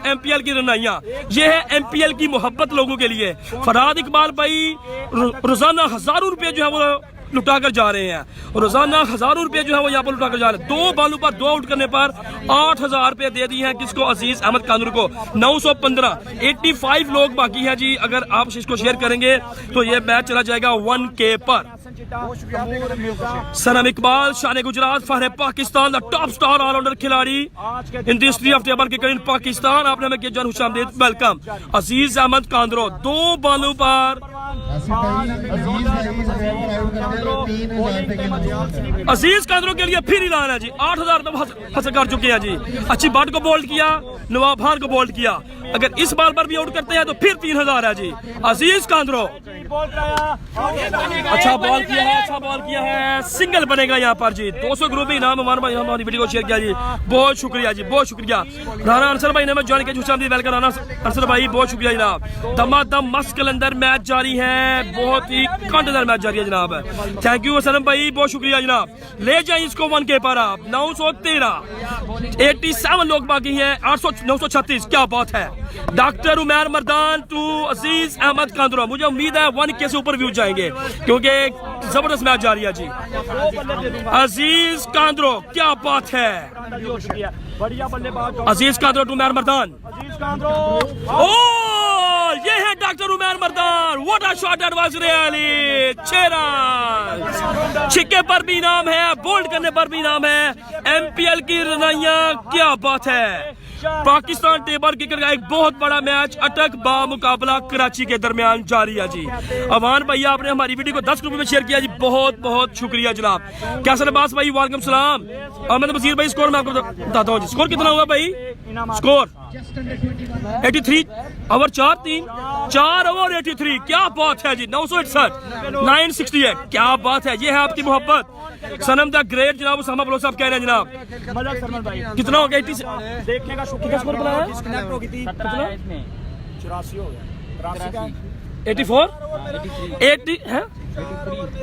Speaker 2: MPL की रनाइयां, ये है MPL की मोहब्बत लोगों के लिए। फरहाद इकबाल भाई रोजाना हजारों रुपए जो है वो लुटा कर जा रहे हैं, रोजाना हजारों रुपए जो है वो यहाँ पर लुटा कर जा रहे हैं। 2 बॉलों पर 2 आउट करने पर 8000 रुपए दे दिए हैं किसको? अजीज अहमद कांदरो को। 915, 85 लोग बाकी हैं जी। अगर आप इसको शेयर करेंगे तो ये मैच चला जाएगा 1K पर। सनम इकबाल, शान गुजरात, फहरे Pakistan, the top star allrounder खिलाड़ी in the history of table cricket in Pakistan. आपने हमें किया जान खुशामदीद, वेलकम। अजीज अहमद कांदरो 2 बॉलों पर अजीज कांदरो के लिए फिर ऐलान है जी। 8000 रुपए हासिल कर चुके हैं जी। अच्छी बॉट को बोल्ड किया, नवाब खान को बोल्ड किया। अगर इस बार पर भी आउट करते हैं तो फिर 3000 है जी। अजीज कांदरो अच्छा बॉल किया है, अच्छा बॉल किया है, सिंगल बनेगा यहाँ पर जी। 200 ग्रुप में इनाम हमारी वीडियो को शेयर किया जी, बहुत शुक्रिया जी, बहुत शुक्रिया। राना अंसर भाई ने ज्वाइन किया, वेलकम राना अंसर भाई, बहुत शुक्रिया जनाब। दमादम मस्त के अंदर मैच जारी है, बहुत ही कांटेदार मैच जारी है जनाब। थैंक यू सनम भाई, बहुत शुक्रिया जनाब। ले जाए इसको 1K पर आप। 913, 87 लोग बाकी हैं, 936, क्या बात है। डॉक्टर उमैर मर्दान टू अजीज अहमद कांदरो, मुझे उम्मीद है 1K से ऊपर व्यू जाएंगे क्योंकि जबरदस्त मैच जारी है जी। अजीज कांदरो, क्या बात है।
Speaker 5: बढ़िया बल्लेबाज
Speaker 2: अजीज कांदरो टू उमैर मर्दान। ओह ये है doctor Umair Mardan, what a shot, that was really 6 run. छिक्के पर भी इनाम है, बोल्ड करने पर भी इनाम है। MPL की रनाइयां, क्या बात है। पाकिस्तान टेबल क्रिकेट का एक बहुत बड़ा मैच अटक बा मुकाबला कराची के दरमियान जारी है जी। अवान भैया आपने हमारी वीडियो को 10 ग्रुप में शेयर किया जी, बहुत बहुत शुक्रिया जनाब। कैसर अब्बास भाई वालेकुम सलाम। अहमद वजीर भाई स्कोर मैं आपको बताता हूँ जी। स्कोर कितना हुआ भाई? स्कोर 83 ओवर 4 ओवर 83, क्या बात है जी। 961 968, क्या बात है। ये है आपकी मोहब्बत। सनम द ग्रेट जनाब उसामा बलोच साहब कह रहे हैं जनाब।
Speaker 5: मलक सरमन भाई
Speaker 2: कितना हो गया? 80
Speaker 5: देखने का
Speaker 2: कितना स्कोर बनाया?
Speaker 1: डिस्कनेक्ट हो गई थी।
Speaker 5: 84 हो गया,
Speaker 2: 84 80 है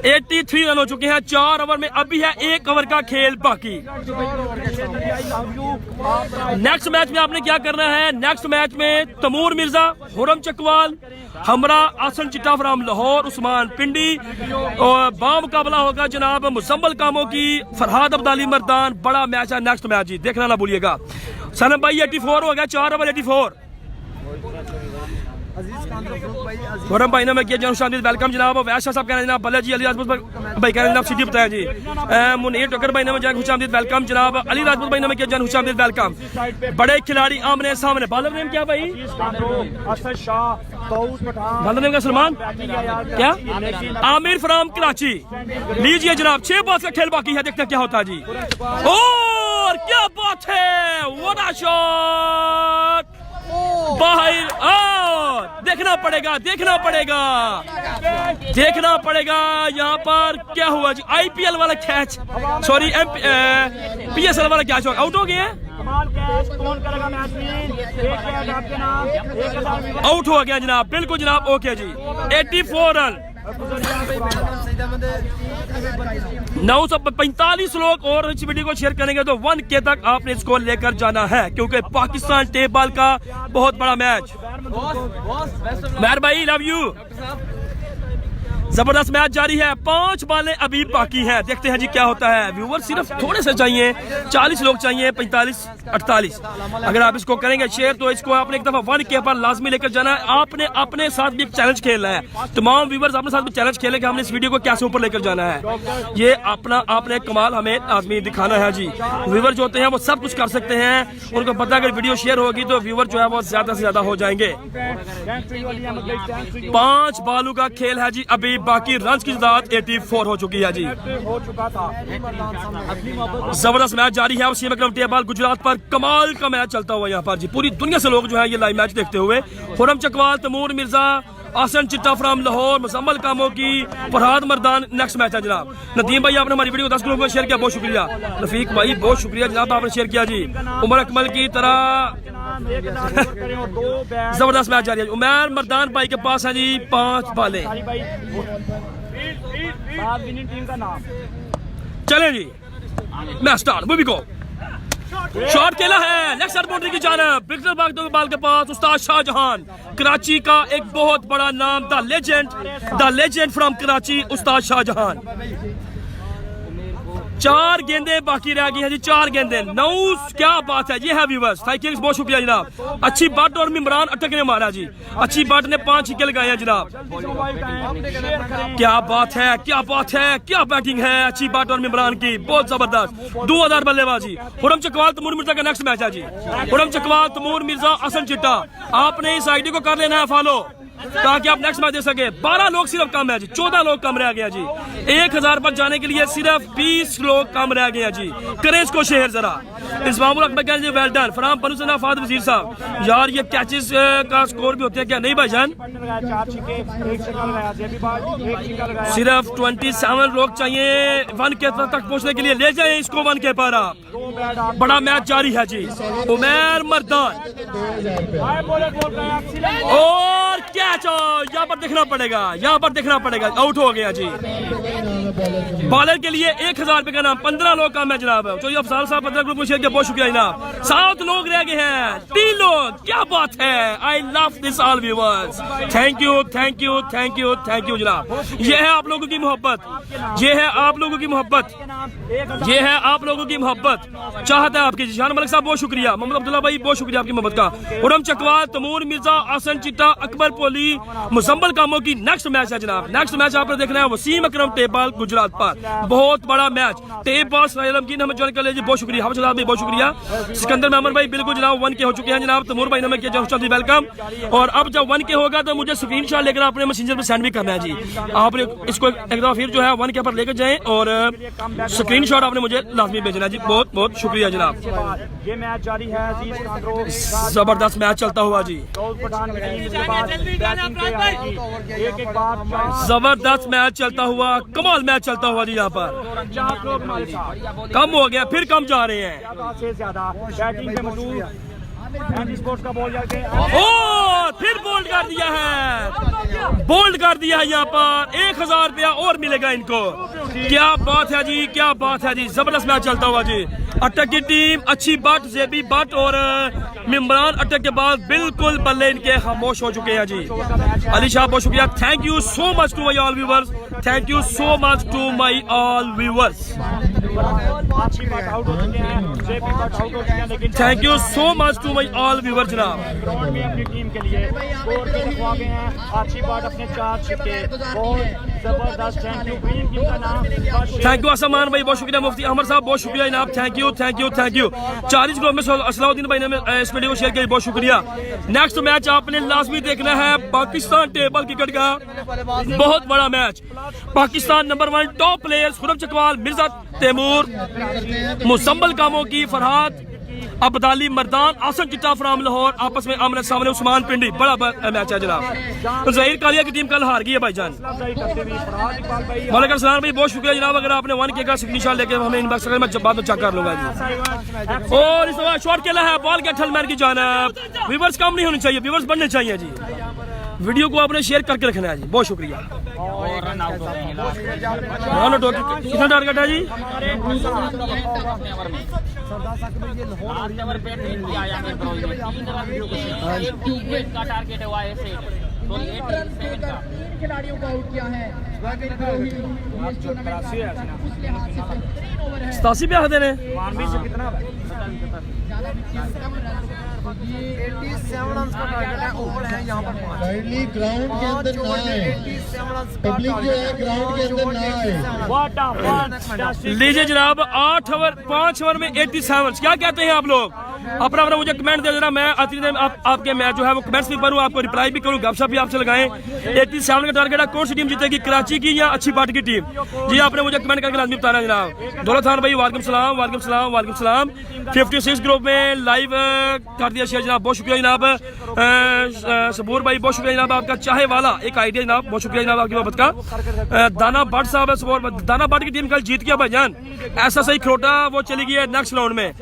Speaker 2: 83 रन हो चुके हैं 4 ओवर में। अभी है 1 ओवर का खेल बाकी। नेक्स्ट मैच में आपने क्या करना है? नेक्स्ट मैच में तमूर मिर्जा, हुरम चकवाल, हमरा आसन चिट्टा फ्राम लाहौर, उस्मान पिंडी और बामुकाबला होगा जनाब मुजम्मल कामों की फरहाद अब्दाली मर्दान। बड़ा मैच है नेक्स्ट मैच जी, देखना ना भूलिएगा। सनम भाई 84 हो गया, 4 ओवर 84। खुरम भाई ने मैं किया जनाब वेलकम जनाब। वैसा साहब कह रहे हैं जनाब भले जी। अली राजपूत भाई कह रहे हैं जनाब सिटी बताया जी। मुनीर टोकर भाई ने मैं खुशामदीद वेलकम जनाब। अली राजपूत भाई ने मैं किया जनाब खुशामदीद वेलकम। बड़े खिलाड़ी आमने सामने। बालर नेम क्या भाई? बालर नेम का सलमान क्या? आमिर फ्राम कराची। लीजिए जनाब 6 बॉल का खेल बाकी है, देखते हैं क्या होता है जी। और क्या बात है, व्हाट अ शॉट बाहर। देखना पड़ेगा यहाँ पर क्या हुआ जी। IPL वाला कैच, सॉरी PSL वाला कैच आउट हो गया। आउट हो गया जनाब, बिल्कुल जनाब। ओके जी 84 रन 945 लोग और इस वीडियो को शेयर करेंगे तो 1K तक आपने इसको लेकर जाना है, क्योंकि पाकिस्तान टेबल का बहुत बड़ा मैच। मेहर भाई लव यू। जबरदस्त मैच जारी है, 5 बालें अभी बाकी हैं, देखते हैं जी क्या होता है। व्यूवर सिर्फ थोड़े से चाहिए, 40 लोग चाहिए, 45 48। अगर आप इसको करेंगे शेयर तो इसको आपने एक दफा 1K पर लाजमी लेकर जाना है। आपने अपने साथ भी एक चैलेंज खेलना है। तमाम व्यूवर्स अपने साथ भी चैलेंज खेलें कि हमने इस वीडियो को कैसे ऊपर लेकर जाना है। ये अपना आपने कमाल हमें आदमी दिखाना है जी। व्यूवर जो होते हैं वो सब कुछ कर सकते हैं, उनको पता अगर वीडियो शेयर होगी तो व्यूवर जो है वो ज्यादा से ज्यादा हो जाएंगे। 5 बालों का खेल है जी, अभी बाकी रन की तादाद 84 हो चुकी है जी। जबरदस्त मैच जारी है। वसीम अकरम टेबल गुजरात पर कमाल का मैच चलता हुआ यहाँ पर जी। पूरी दुनिया से लोग जो है ये लाइव मैच देखते हुए। खुरम चकवाल, तमूर मिर्जा, आसन चिट्टा फ्राम लाहौर, मुजम्मल कामों की, फरहाद मर्दान। नेक्स्ट मैच है जनाब। नदीम भाई आपने हमारी वीडियो को 10 ग्रुप में शेयर किया, बहुत शुक्रिया। रफीक भाई बहुत शुक्रिया जनाब, आपने शेयर किया जी। उमर अकमल की तरह जबरदस्त मैच जारी है। उमर मर्दान भाई के पास है जी 5 बालें। चलें जी मैच स्टार्ट, मूवी को शॉट खेला है लेग साइड बाउंड्री की जानब। विकेट भागते हुए बाल के पास उस्ताद शाहजहान, कराची का एक बहुत बड़ा नाम, द लेजेंड फ्रॉम कराची उस्ताद शाहजहान। 4 गेंदे बाकी रह गई है जी, 4 गेंदे 9। क्या बात है, ये है व्यूवर्स। थैंक बहुत शुक्रिया जनाब। अच्छी बट और इमरान अटक ने मारा जी। अच्छी बट ने 5 छक्के लगाए हैं जनाब। क्या बात है, क्या बात है, क्या बैटिंग है अच्छी बट और इमरान की, बहुत जबरदस्त। 2000 बल्लेबाजी। खुरम चकवाल तमूर मिर्जा का नेक्स्ट मैच है जी। खुरम चकवाल, तमूर मिर्जा, आसन चिट्टा। आपने इस आईडी को कर लेना है फॉलो ताकि आप नेक्स्ट मैच दे सके। 12 लोग सिर्फ कम है जी, 14 लोग कम रह गया जी। 1000 पर जाने के लिए सिर्फ 20 लोग कम रह गए जी। करें इसको शेयर जरा। इस्मामुल अकबर कह वेल डन फ्राम बनुसना फाद वजीर साहब। यार ये कैचेस का स्कोर भी होते हैं क्या? नहीं भाईजान, सिर्फ 27 लोग चाहिए 1K तक पहुंचने के लिए। ले जाए इसको 1K पर आप। बड़ा मैच जारी है जी। उमर मर्दान और कैच यहाँ पर देखना पड़ेगा, यहाँ पर देखना पड़ेगा। आउट हो गया जी। बॉलर के लिए 1000 रुपए का नाम। 15 लोग का मैच जनाब। चलिए अफसाल साहब 15 ग्रुप में शेयर किया, बहुत शुक्रिया जनाब। 7 लोग रह गए हैं, 3 लोग। क्या बात है, I love this all viewers. Thank you thank you thank you thank you जनाब। ये है आप लोगों की मोहब्बत, ये है आप लोगों की मोहब्बत, ये है आप लोगों की मोहब्बत। चाहता है आपकी। शान मलिक साहब बहुत शुक्रिया, मोहम्मद अब्दुल्ला भाई बहुत शुक्रिया आपकी मोहब्बत का। उरम चकवाल, तमूर मिर्जा, आसन चिट्टा, अकबर पोली, मुजम्मल कामों की नेक्स्ट मैच है जनाब। नेक्स्ट मैच आपने देखना है वसीम अकरम टेबल गुजरात पर, बहुत बड़ा मैच। टेबल सलामकीन हमें ज्वाइन कर लीजिए, बहुत शुक्रिया। हम भाई बहुत शुक्रिया। सिकंदर मेमन भाई बिल्कुल जनाब 1K हो चुके हैं जनाब। तमूर भाई ने हमें किया वेलकम। और अब जब 1K होगा तो मुझे स्क्रीनशॉट लेकर अपने मैसेंजर पे सेंड भी करना है जी। आपने इसको एक दफा फिर जो है 1K पर लेकर जाएं और स्क्रीनशॉट आपने मुझे लाजमी भेजना है जी। बहुत बहुत शुक्रिया जनाब।
Speaker 5: ये मैच जारी है,
Speaker 2: जबरदस्त मैच चलता हुआ जी, जबरदस्त मैच चलता हुआ, कमाल मैच चलता हुआ जी। यहाँ पर कम हो गया, फिर कम जा रहे हैं।
Speaker 5: बैटिंग पे मौजूद स्पोर्ट्स का बॉल जाके
Speaker 2: ओ फिर बोल्ड कर दिया है, बोल्ड कर दिया है। यहाँ पर 1000 रुपया और मिलेगा इनको। क्या बात है जी, क्या बात है जी, जबरदस्त मैच चलता हुआ जी। अटक की टीम अच्छी बट, जेबी बट और इमरान अटक के बाद बिल्कुल बल्ले इनके खामोश हो चुके हैं जी। अली शाह बहुत शुक्रिया, thank you so much to my all viewers, thank you so much to my all viewers, thank you so much to my all viewers जनाब।
Speaker 5: अपनी टीम के लिए स्कोर के रखवा गए हैं। अच्छी बात अपने 4 छक्के, बहुत जबरदस्त। थैंक यू ग्रीन टीम का नाम,
Speaker 2: थैंक यू असमान भाई बहुत शुक्रिया। मुफ्ती अमर साहब बहुत शुक्रिया जनाब, thank you thank you thank you. 40 group में असलाउद्दीन भाई ने इस वीडियो को शेयर किया, बहुत शुक्रिया। नेक्स्ट मैच आपने लाजमी देखना है पाकिस्तान टेबल क्रिकेट का बहुत बड़ा match. Pakistan number 1 top players Khurram Chakwal, Mirza Taimur, Musammal कामों की, फरहाद अब्दाली मर्दान, आसन चिट्टा फ्राम लाहौर आपस में आमने सामने। उस्मान पिंडी, बड़ा मैच है जनाब। तो जहीर कालिया की टीम कल हार गई है भाईजान। वालेकुम सलाम भाई बहुत शुक्रिया जनाब। अगर आपने 1K का स्क्रीनशॉट लेके हमें इनबॉक्स करें, मैं बाद में चेक कर लूंगा जी। और इस बार शॉट खेला है बॉल के ठलमैन की जानब। व्यूवर्स कम नहीं होनी चाहिए, व्यूवर्स बढ़ने चाहिए जी। वीडियो को आपने शेयर करके रखना है जी, बहुत शुक्रिया। रन आउट कितना टारगेट है जी?
Speaker 4: खिलाड़ियों को आउट किया है।
Speaker 2: 87 पे आते हैं।
Speaker 6: काइंडली ग्राउंड के अंदर ना आए, पब्लिक जो है ग्राउंड के अंदर ना आए।
Speaker 2: लीजिए जनाब 8 ओवर 5 ओवर में 87। क्या कहते हैं आप लोग? अपना अपना मुझे कमेंट दे देना, मैं आपके मैच जो है वो कमेंट्स भी पढ़ूं, आपको रिप्लाई भी करूं, गपशप भी आपसे लगाएं। 87 का टारगेट है। कौन सी टीम जीतेगी, कराची की या अच्छी पार्टी की टीम? जी आपने मुझे कमेंट करके लाजमी बताना जनाब। दौलत खान भाई वालेकुम सलाम, वालेकुम सलाम, वालेकुम सलाम। 56 ग्रुप में लाइव कर दिया शेयर जनाब, बहुत शुक्रिया जनाब। सबूर भाई बहुत शुक्रिया जनाब आपका। चाहे वाला एक आइडिया जनाब, बहुत शुक्रिया जनाब आपकी मोहब्बत का। दाना भट्ट साहब है, दाना भट्ट की टीम कल जीत गया भाईजान। ऐसा सही खरोटा वो चली गई है नेक्स्ट राउंड में।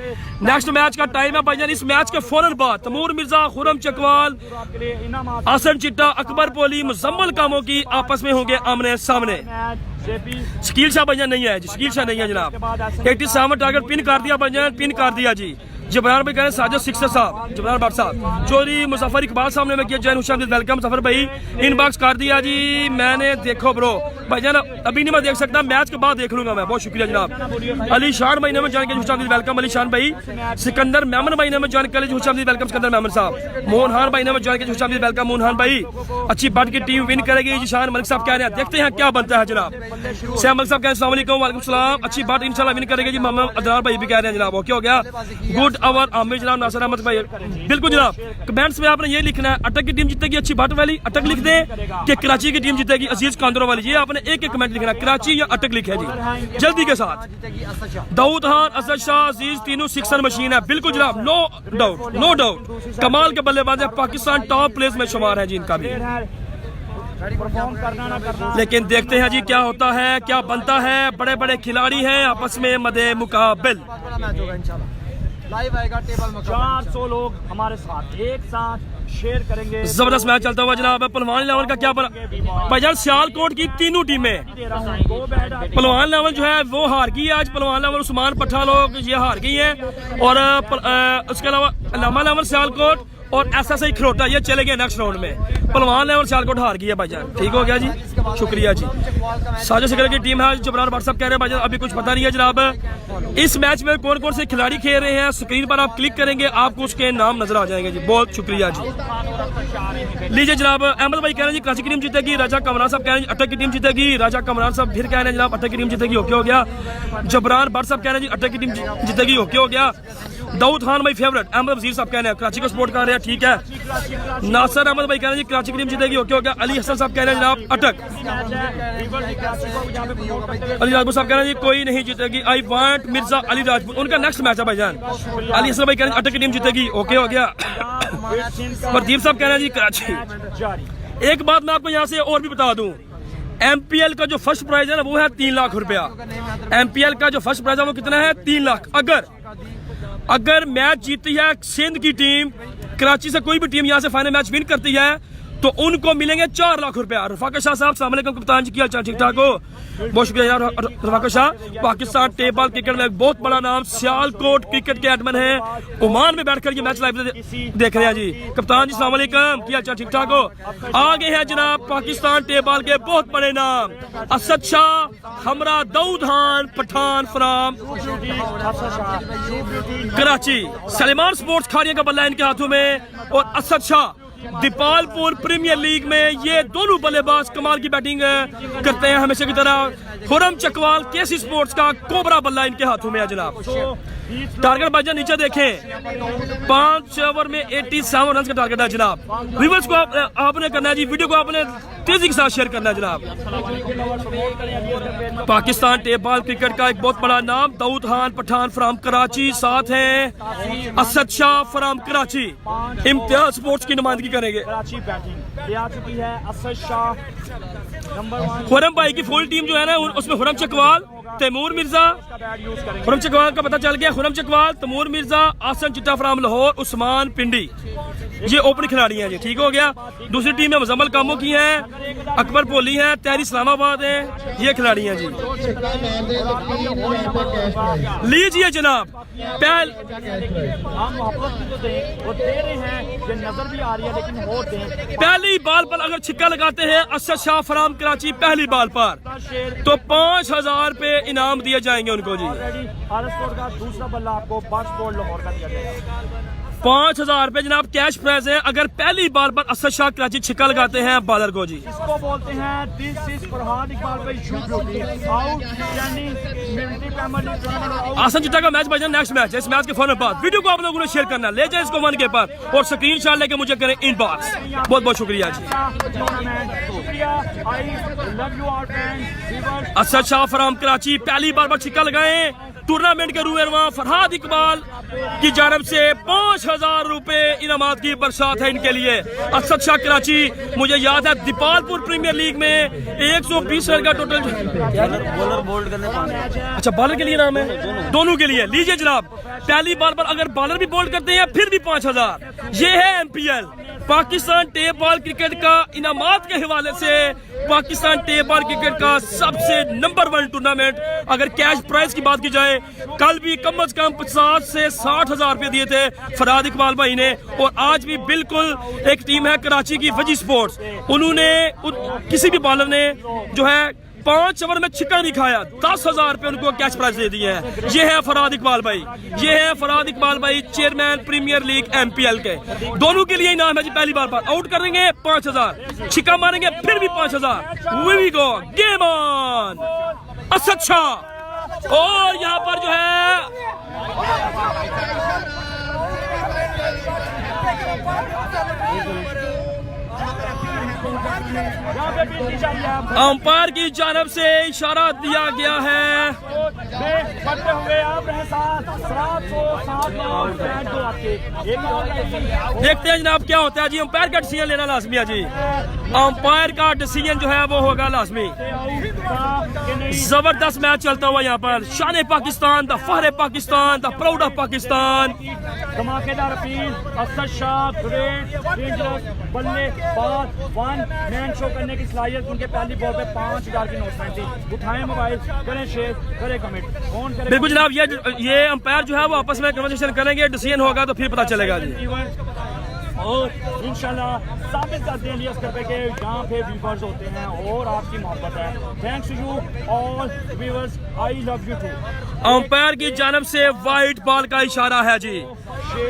Speaker 2: नेक्स्ट मैच का टाइम है भाईजान, इस मैच के फौरन बाद तमूर मिर्जा, खुरम चकवाल, आसन चिट्टा, अकबर पोली, मुजम्मल कामों की आपस में होंगे आमने सामने। शकील शाह भाईजान नहीं है जी, शकील शाह नहीं है जनाब। 87 टारगेट पिन कर दिया भाईजान, पिन कर दिया जी। जबरान भाई कह रहे हैं साजिद सिक्सर साहब, जबरान भट्ट साहब, चौधरी मुजफ्फर इकबाल साहब ने मैं किया जैन हुसैन वेलकम। मुजफ्फर भाई इनबॉक्स कर दिया जी मैंने, देखो ब्रो भाईजान अभी नहीं मैं देख सकता, मैच के बाद देख लूंगा मैं, बहुत शुक्रिया जनाब। अली शान भाई ने मैं जान के हुसैन वेलकम, अली शान भाई। सिकंदर मेमन भाई ने मैं जान के हुसैन वेलकम, सिकंदर मेमन साहब। मोहन खान भाई ने मैं जान के हुसैन वेलकम, मोहन खान भाई। अच्छी बट की टीम विन करेगी, जिशान मलिक साहब कह रहे हैं, देखते हैं क्या बनता है जनाब। सैम मलिक साहब कह रहे हैं अस्सलाम वालेकुम, वालेकुम सलाम। अच्छी बट इंशाल्लाह विन करेगी जी। मोहम्मद अदनान भाई भी कह रहे हैं जनाब, ओके हो गया। गुड आवर आमिर जनाब, नासिर अहमद भाई बिल्कुल जनाब। कमेंट्स में आपने ये लिखना है अटक की टीम जीतेगी, अच्छी बट वाली अटक लिख दें कि कराची की टीम जीतेगी, अजीज कांदरो वाली। ये आपने एक एक कमेंट लिखना, कराची या अटक लिखे जी जल्दी के साथ। दाऊद खान, असद शाह, अजीज तीनों सिक्सर मशीन है, बिल्कुल जनाब, नो डाउट नो डाउट। कमाल के बल्लेबाज है, पाकिस्तान टॉप प्लेस में शुमार है जी इनका भी। लेकिन देखते हैं जी क्या होता है, क्या बनता है। बड़े बड़े खिलाड़ी हैं आपस में मदे मुकाबिल।
Speaker 1: लाइव आएगा टेबल में
Speaker 5: 400 लोग हमारे साथ एक साथ शेयर करेंगे।
Speaker 2: जबरदस्त मैच चलता हुआ जनाब। पहलवान लेवल का क्या भाईजान, सियालकोट की तीनों टीमें, पहलवान लेवल जो है वो हार गई है आज। पहलवान लेवल उस्मान पट्टा लोग ये हार गई है, और उसके अलावा लामा लेवल सियालकोट और SSI खरोटा ये चले गए नेक्स्ट राउंड में। पहलवान ने और सियालकोट हार गई है भाईजान। ठीक हो गया जी, शुक्रिया जी। साजो सिकल की टीम है, जबरान भाट साहब कह रहे हैं भाईजान अभी कुछ पता नहीं है जनाब। इस मैच में कौन कौन से खिलाड़ी खेल रहे हैं स्क्रीन पर आप क्लिक करेंगे आपको उसके नाम नजर आ जाएंगे जी। बहुत शुक्रिया जी। लीजिए जनाब, अहमद भाई कह रहे हैं जी कराची की टीम जीतेगी। राजा कमरान साहब कह रहे हैं अटक की टीम जीतेगी। राजा कमरान साहब फिर कह रहे हैं जनाब अटक की टीम जीतेगी। ओके हो गया। जबरान भट्ट साहब कह रहे हैं जी अटक की टीम जीतेगी। ओके हो गया। दाऊद खान भाई फेवरेट, अहमद वजीर साहब कह रहे हैं कराची को सपोर्ट कर रहे हैं। ठीक है। नासर अहमद भाई कह रहे हैं जी कराची की टीम जीतेगी। ओके हो गया। अली हसन साहब कह रहे हैं जनाब अटक। अली राजपूत साहब कह रहे हैं जी कोई नहीं जीतेगी। आई वांट मिर्जा अली राजपूत, उनका नेक्स्ट मैच है भाईजान। अली हसन भाई कह रहे हैं अटक की टीम जीतेगी। ओके हो गया। प्रदीप साहब कह रहे हैं जी कराची। एक बात मैं आपको यहाँ से और भी बता दूं, MPL का जो फर्स्ट प्राइज है ना वो है 3 लाख रुपया। MPL का जो फर्स्ट प्राइज है वो कितना है? 3 लाख। अगर मैच जीती है सिंध की टीम, कराची से कोई भी टीम यहाँ से फाइनल मैच विन करती है तो उनको मिलेंगे 4 लाख रुपया। रफाकत शाह साहब अस्सलाम वालेकुम कप्तान जी, क्या हाल चाल? ठीक ठाक हो? बहुत शुक्रिया यार Rafaqat Shah. Pakistan tape ball cricket में एक बहुत बड़ा नाम, सियालकोट क्रिकेट के एडमन है, ओमान में बैठकर ये मैच लाइव देख रहे हैं जी। कप्तान जी अस्सलाम वालेकुम, क्या हाल चाल? ठीक ठाक हो? आगे है जनाब पाकिस्तान टेप बॉल के बहुत बड़े नाम, असद शाह, हमरा दाऊद खान पठान फ्राम कराची। सलेमान स्पोर्ट्स खाड़िया का बल्ला इनके हाथों में और असद शाह दीपालपुर प्रीमियर लीग में ये दोनों बल्लेबाज कमाल की बैटिंग करते हैं हमेशा की तरह। खुरम चकवाल केसी स्पोर्ट्स का कोबरा बल्ला इनके हाथों में है जनाब। टारगेट बाजा नीचे देखें, 5 ओवर में 87 रन का टारगेट है जनाब। व्यूअर्स को आपने करना है जी, वीडियो को आपने तेजी के साथ शेयर करना है जनाब। पाकिस्तान टेप बॉल क्रिकेट का एक बहुत बड़ा नाम, दाऊद खान पठान फ्राम कराची, साथ है असद शाह फ्राम कराची। इम्तियाज स्पोर्ट्स की नुमाइंदगी करेंगे। खुरम भाई की फुल टीम जो है ना उसमें खुरम चकवाल, तैमूर मिर्जा, खुरम चकवाल का पता चल गया, खुरम चकवाल, तैमूर मिर्जा, आसन चिट्टा फ्राम लाहौर, उस्मान पिंडी, ये ओपन खिलाड़ी हैं जी। ठीक हो गया। दूसरी टीम में मुजम्मल कामों की है, अकबर पोली है, तहरी इस्लामाबाद है, ये खिलाड़ी हैं जी। लीजिए जनाब पहली बॉल पर अगर छिक्का लगाते हैं असद शाह फ्राम कराची पहली बॉल पर तो 5000 पे इनाम दिए जाएंगे उनको जी।
Speaker 5: दूसरा बल्ला आपको 5 लाहौर का दिया जाएगा।
Speaker 2: 5000 रुपए जनाब कैश प्राइज है अगर पहली बार पर असद शाह कराची छिक्का लगाते हैं बॉलर को जी।
Speaker 5: इसको बोलते हैं दिस इज फरहाद इकबाल भाई शूट आउटस्टैंडिंग मिलिट्री पैमल।
Speaker 2: आसन चिट्टा का मैच बजा नेक्स्ट मैच है। इस मैच के फौरन बाद वीडियो को आप लोगों ने शेयर करना, ले जाए इसको 1 के पर और स्क्रीनशॉट लेके मुझे करें इनबॉक्स। बहुत बहुत शुक्रिया जी। असद शाह फ्राम कराची पहली बार पर छिक्का लगाए। टूर्नामेंट के रूबेरवा फरहाद इकबाल की जानब से 5000 रुपए इनामात की बरसात है इनके लिए। असद शाह कराची, मुझे याद है दीपालपुर प्रीमियर लीग में 120 रन का टोटल बॉलर बोल्ड करने। अच्छा बॉलर के लिए नाम है, दोनों के लिए। लीजिए जनाब पहली बार पर अगर बॉलर भी बोल्ड करते हैं फिर भी 5000। ये है MPL Pakistan tape ball cricket का इनामात के हवाले से पाकिस्तान टेप बॉल क्रिकेट का सबसे नंबर 1 टूर्नामेंट। अगर कैश प्राइस की बात की जाए कल भी कम से कम 50 से 60,000 रुपए दिए थे फरहाद इकबाल भाई ने, और आज भी बिल्कुल एक टीम है कराची की वजी स्पोर्ट्स, उन्होंने किसी भी बॉलर ने जो है 5 ओवर में छिक्का नहीं खाया, 10,000 रुपए उनको कैश प्राइज दे दिए हैं। ये है फरहाद इकबाल भाई, ये है फरहाद इकबाल भाई चेयरमैन प्रीमियर लीग MPL के। दोनों के लिए इनाम है जी। पहली बार पर आउट करेंगे 5000, छिक्का मारेंगे फिर भी 5000। We go game on. Asad Shah और यहाँ पर जो है अंपायर की जानब से इशारा दिया गया है। देखते हैं जनाब क्या होता है जी। अंपायर का डिसीजन लेना लाजमी है जी। अंपायर का डिसीजन जो है वो होगा लाजमी। जबरदस्त मैच चलता हुआ यहाँ पर। शान पाकिस्तान, द फहर Pakistan, the proud of Pakistan.
Speaker 5: धमाकेदार appeal, Asad Shah great dangerous बल्लेबाज, 1 मैन शो करने की सलाहियत। उनके पहली बॉल पे 5000 की नोटमेंट थी। उठाएं मोबाइल, करें शेयर, करें कमेंट, फोन करें।
Speaker 2: बिल्कुल जनाब, ये अंपायर जो है वो आपस में कन्वर्सेशन करेंगे, डिसीजन होगा तो फिर पता चलेगा जी।
Speaker 5: और इंशाल्लाह साबित करते हैं इलियास करपे के यहाँ पे व्यूवर्स होते हैं और आपकी मोहब्बत है। Thanks to you all viewers, I love you too.
Speaker 2: Umpire की जानब से वाइट बॉल का इशारा है जी।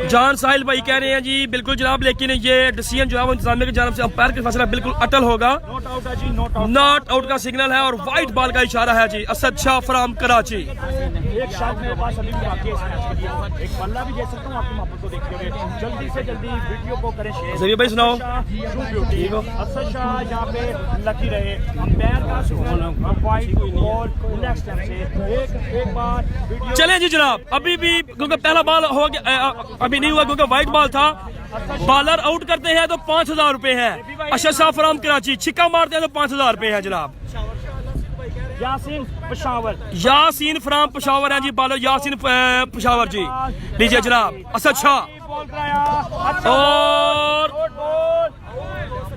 Speaker 2: जान साहिल भाई कह रहे हैं जी बिल्कुल जनाब, लेकिन ये डिसीजन जो है वो इंतजामिया की जानब से अंपायर का फैसला बिल्कुल अटल होगा।
Speaker 5: नॉट आउट है जी, नॉट आउट।
Speaker 2: नॉट आउट का सिग्नल है और वाइट बॉल का इशारा है जी। असद शाह फ्राम कराची।
Speaker 5: एक शॉट मेरे पास अभी भी बाकी है इस मैच के लिए, एक बल्ला भी दे सकता हूँ आपकी मोहब्बत को देखते हुए। जल्दी से जल्दी वीडियो को करें शेयर।
Speaker 2: जबीर भाई सुनाओ।
Speaker 5: ठीक हो। असद शाह यहाँ पे लकी रहे, अंपायर का वाइट बॉल लेफ्ट स्टैंप से एक बार वीडियो।
Speaker 2: चले जी जनाब, अभी भी क्योंकि पहला बॉल हो गया, अभी नहीं हुआ क्योंकि वाइट बॉल था। बॉलर आउट करते हैं तो 5000 रुपए है। असद शाह फ्राम कराची छिक्का मारते हैं तो 5000 रुपए है जनाब।
Speaker 5: यासीन पेशावर,
Speaker 2: यासीन फ्राम पेशावर है जी, बॉलर यासीन पेशावर जी। लीजिए जनाब, असद शाह
Speaker 5: बॉल कराया, अच्छा
Speaker 2: और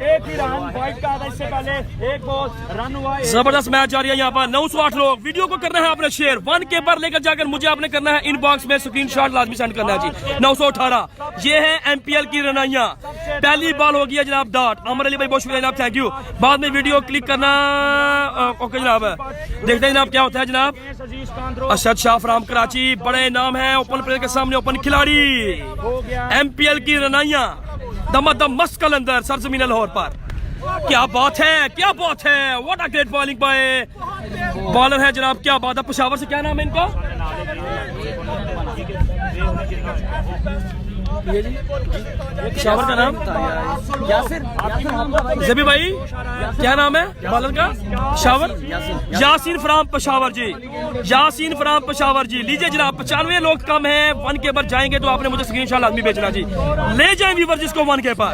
Speaker 5: एक ही रन वाइट का था इससे पहले, एक बॉल रन हुआ।
Speaker 2: जबरदस्त मैच जारी है यहाँ पर। 908 लोग, वीडियो को करना है आपने शेयर 1K पर लेकर जाकर मुझे आपने करना है इनबॉक्स में स्क्रीनशॉट लाजमी सेंड करना है जी। 918 ये है MPL की रनाइयां। पहली बॉल हो गई है जनाब डॉट। अमर अली भाई बहुत शुक्रिया जनाब, थैंक यू। बाद में वीडियो क्लिक करना। ओके जनाब, देखते हैं जनाब क्या होता है जनाब। असद शाह फ्राम कराची, बड़े नाम है ओपन प्लेयर के सामने, ओपन खिलाड़ी। MPL की रनाइयां दमादम मस्त कलंदर सरजमीन लाहौर पर। क्या बात है, क्या बात है, what a great bowling bye bowler है जनाब, क्या बात है। पेशावर से क्या नाम है इनका? पेशावर का नाम यासिर। जबी भाई क्या नाम है बॉलर का? पेशावर यासीन फ्राम पेशावर जी। यासीन फ्राम पेशावर जी। लीजिए जनाब, 95 लोग कम है। 1K पर जाएंगे तो आपने मुझे स्क्रीनशॉट लाजमी भेजना जी। ले जाएं व्यूवर जिसको 1K पर।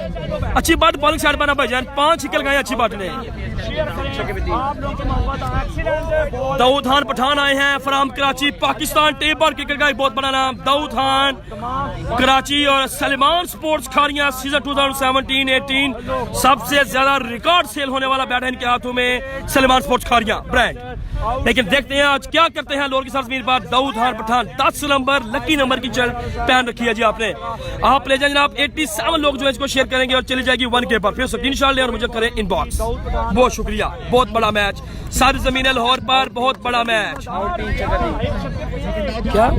Speaker 2: अच्छी बात बॉलिंग साइड पर भाईजान, 5 छिकल गए अच्छी बात ने। दाऊद खान पठान आए हैं from Karachi, Pakistan table cricket का एक बहुत बड़ा नाम। दाऊद खान कराची और सलमान स्पोर्ट्स खारियां सीजन 2017-18 सबसे ज्यादा रिकॉर्ड सेल होने वाला बैट है इनके हाथों में, सलमान स्पोर्ट्स खारियां ब्रांड। लेकिन देखते हैं आज क्या करते हैं लोर की सरजमीन पर। Daud Khan Pathan 10 number lucky number की चल पहन रखी है जी आपने। आप ले जाए जनाब, 87 लोग जो है इसको शेयर करेंगे और चली जाएगी 1K पर। फिर स्क्रीनशॉट ले और मुझे करें इनबॉक्स। बहुत शुक्रिया, बहुत बड़ा मैच सारी जमीन लाहौर पर, बहुत बड़ा मैच। क्या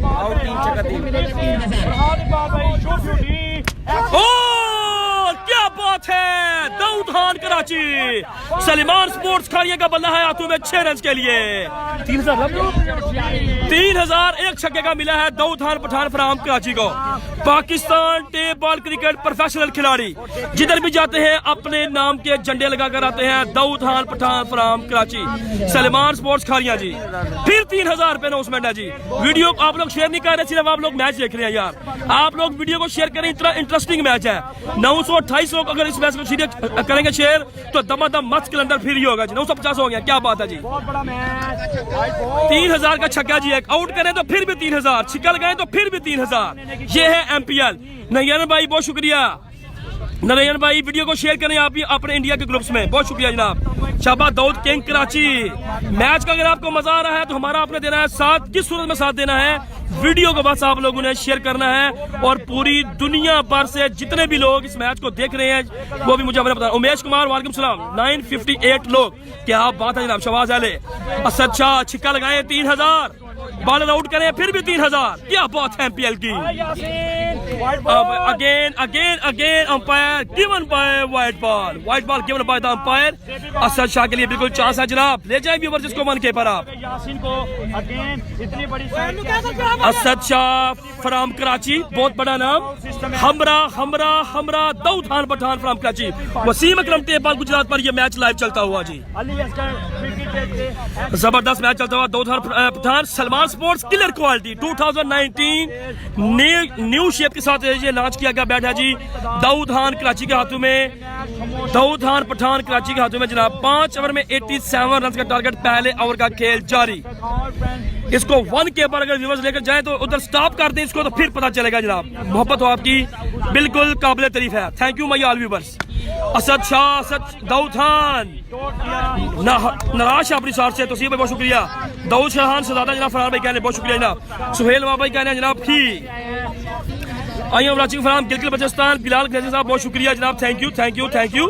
Speaker 2: क्या बात है, दाऊद खान कराची, सलमान स्पोर्ट्स खारिया का बल्ला है हाथों में 6 रन के लिए। 3000 एक छक्के का मिला है दाऊद खान पठान फ्राम कराची को। Pakistan tape ball cricket professional खिलाड़ी, जिधर भी जाते हैं अपने नाम के झंडे लगाकर आते हैं। दाऊद खान पठान फ्राम कराची, सलमान स्पोर्ट्स खारिया जी। फिर 3000 रुपए अनाउंसमेंट है जी। वीडियो आप लोग शेयर नहीं कर रहे, सिर्फ आप लोग मैच देख रहे हैं यार। आप लोग वीडियो को शेयर करें, इतना इंटरेस्टिंग मैच है। 928 लोग अगर इस मैच को शेयर करेंगे शेयर तो दमादम मस्त के अंदर फिर ही होगा जी। 950 हो गया, क्या बात है जी। 3000 का छक्का जी, एक आउट करें तो फिर भी 3000, छिक्का लगाएं तो फिर भी 3000। ये है MPL। नयन भाई बहुत शुक्रिया। नरेन भाई वीडियो को शेयर करें आप भी अपने इंडिया के ग्रुप्स में, बहुत शुक्रिया जनाब। शाबाश दाऊद किंग कराची। मैच का अगर आपको मजा आ रहा है तो हमारा आपने देना है साथ, किस सूरत में साथ देना है, वीडियो को बस आप लोगों ने शेयर करना है और पूरी दुनिया भर से जितने भी लोग इस मैच को देख रहे हैं वो भी मुझे अपना बताना। उमेश कुमार वालेकुम सलाम, 958 लोग, क्या बात है जनाब। शवाज अले, असद शाह छिक्का लगाए 3000, बॉलर आउट करें फिर भी 3000, क्या बात है MPL की। Again again again umpire given by white ball given by the umpire. Asad Shah के लिए बिल्कुल चांस है जनाब, ले जाए व्यूअर जिसको 1K पर आप।
Speaker 5: यासीन को अगेन इतनी बड़ी
Speaker 2: असद शाह फ्राम कराची, बहुत बड़ा नाम। हमरा दाऊद खान पठान फ्राम कराची, वसीम अकरम टेबल गुजरात पर यह मैच लाइव चलता हुआ जी। जबरदस्त मैच चलता हुआ। Daud Khan Pathan, Salman sports killer quality 2019 new shape के साथ ये लॉन्च किया गया बैट है जी। दाऊद खान कराची के हाथों में, दाऊद खान पठान कराची के हाथों में जनाब। 5 ओवर में 87 रन का टारगेट, पहले ओवर का खेल जारी। इसको 1K पर अगर व्यूअर्स लेकर जाएं तो उधर स्टॉप कर दें इसको तो फिर पता चलेगा जनाब। मोहब्बत हो आपकी, बिल्कुल काबिल तारीफ है। Thank you my all viewers. Asad Shah, Asad Daud Khan नाराज अपनी सार से, तो सी बहुत शुक्रिया। दाऊद शाह सदादा जनाब, फरहान भाई कहने बहुत शुक्रिया जनाब। सुहेल भाई कहने जनाब की I am watching from Gilgit Baltistan. Bilal Ghazi साहब बहुत शुक्रिया जनाब, thank you thank you thank you.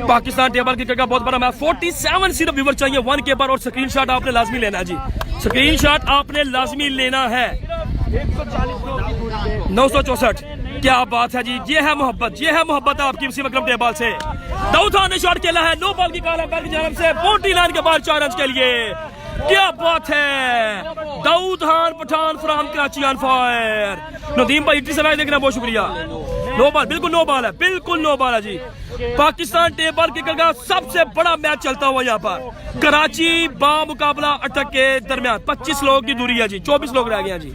Speaker 2: Pakistan table cricket का बहुत बड़ा मैच, 47 सिर्फ व्यूवर चाहिए 1 के पर, और स्क्रीनशॉट आपने लाजमी लेना है जी, स्क्रीनशॉट आपने लाजमी लेना है। 964, क्या बात है जी, ये है मोहब्बत आपकी वसीम अकरम टेबल से। दाऊद खान ने शॉट खेला है, नो बॉल की कॉल है बैक की जानब से, बाउंड्री लाइन के बाहर 4 रन के लिए, क्या बात है। Daud Khan Pathan from Karachi on fire. Nadeem भाई इतनी समय देखना बहुत शुक्रिया। नो बॉल, बिल्कुल नो बॉल है, बिल्कुल नो बॉल है जी। पाकिस्तान टेबल क्रिकेट का सबसे बड़ा मैच चलता हुआ यहाँ पर कराची बामुकाबला अटक के दरमियान। 25 लोगों की दूरी है जी, 24 लोग रह गए हैं जी,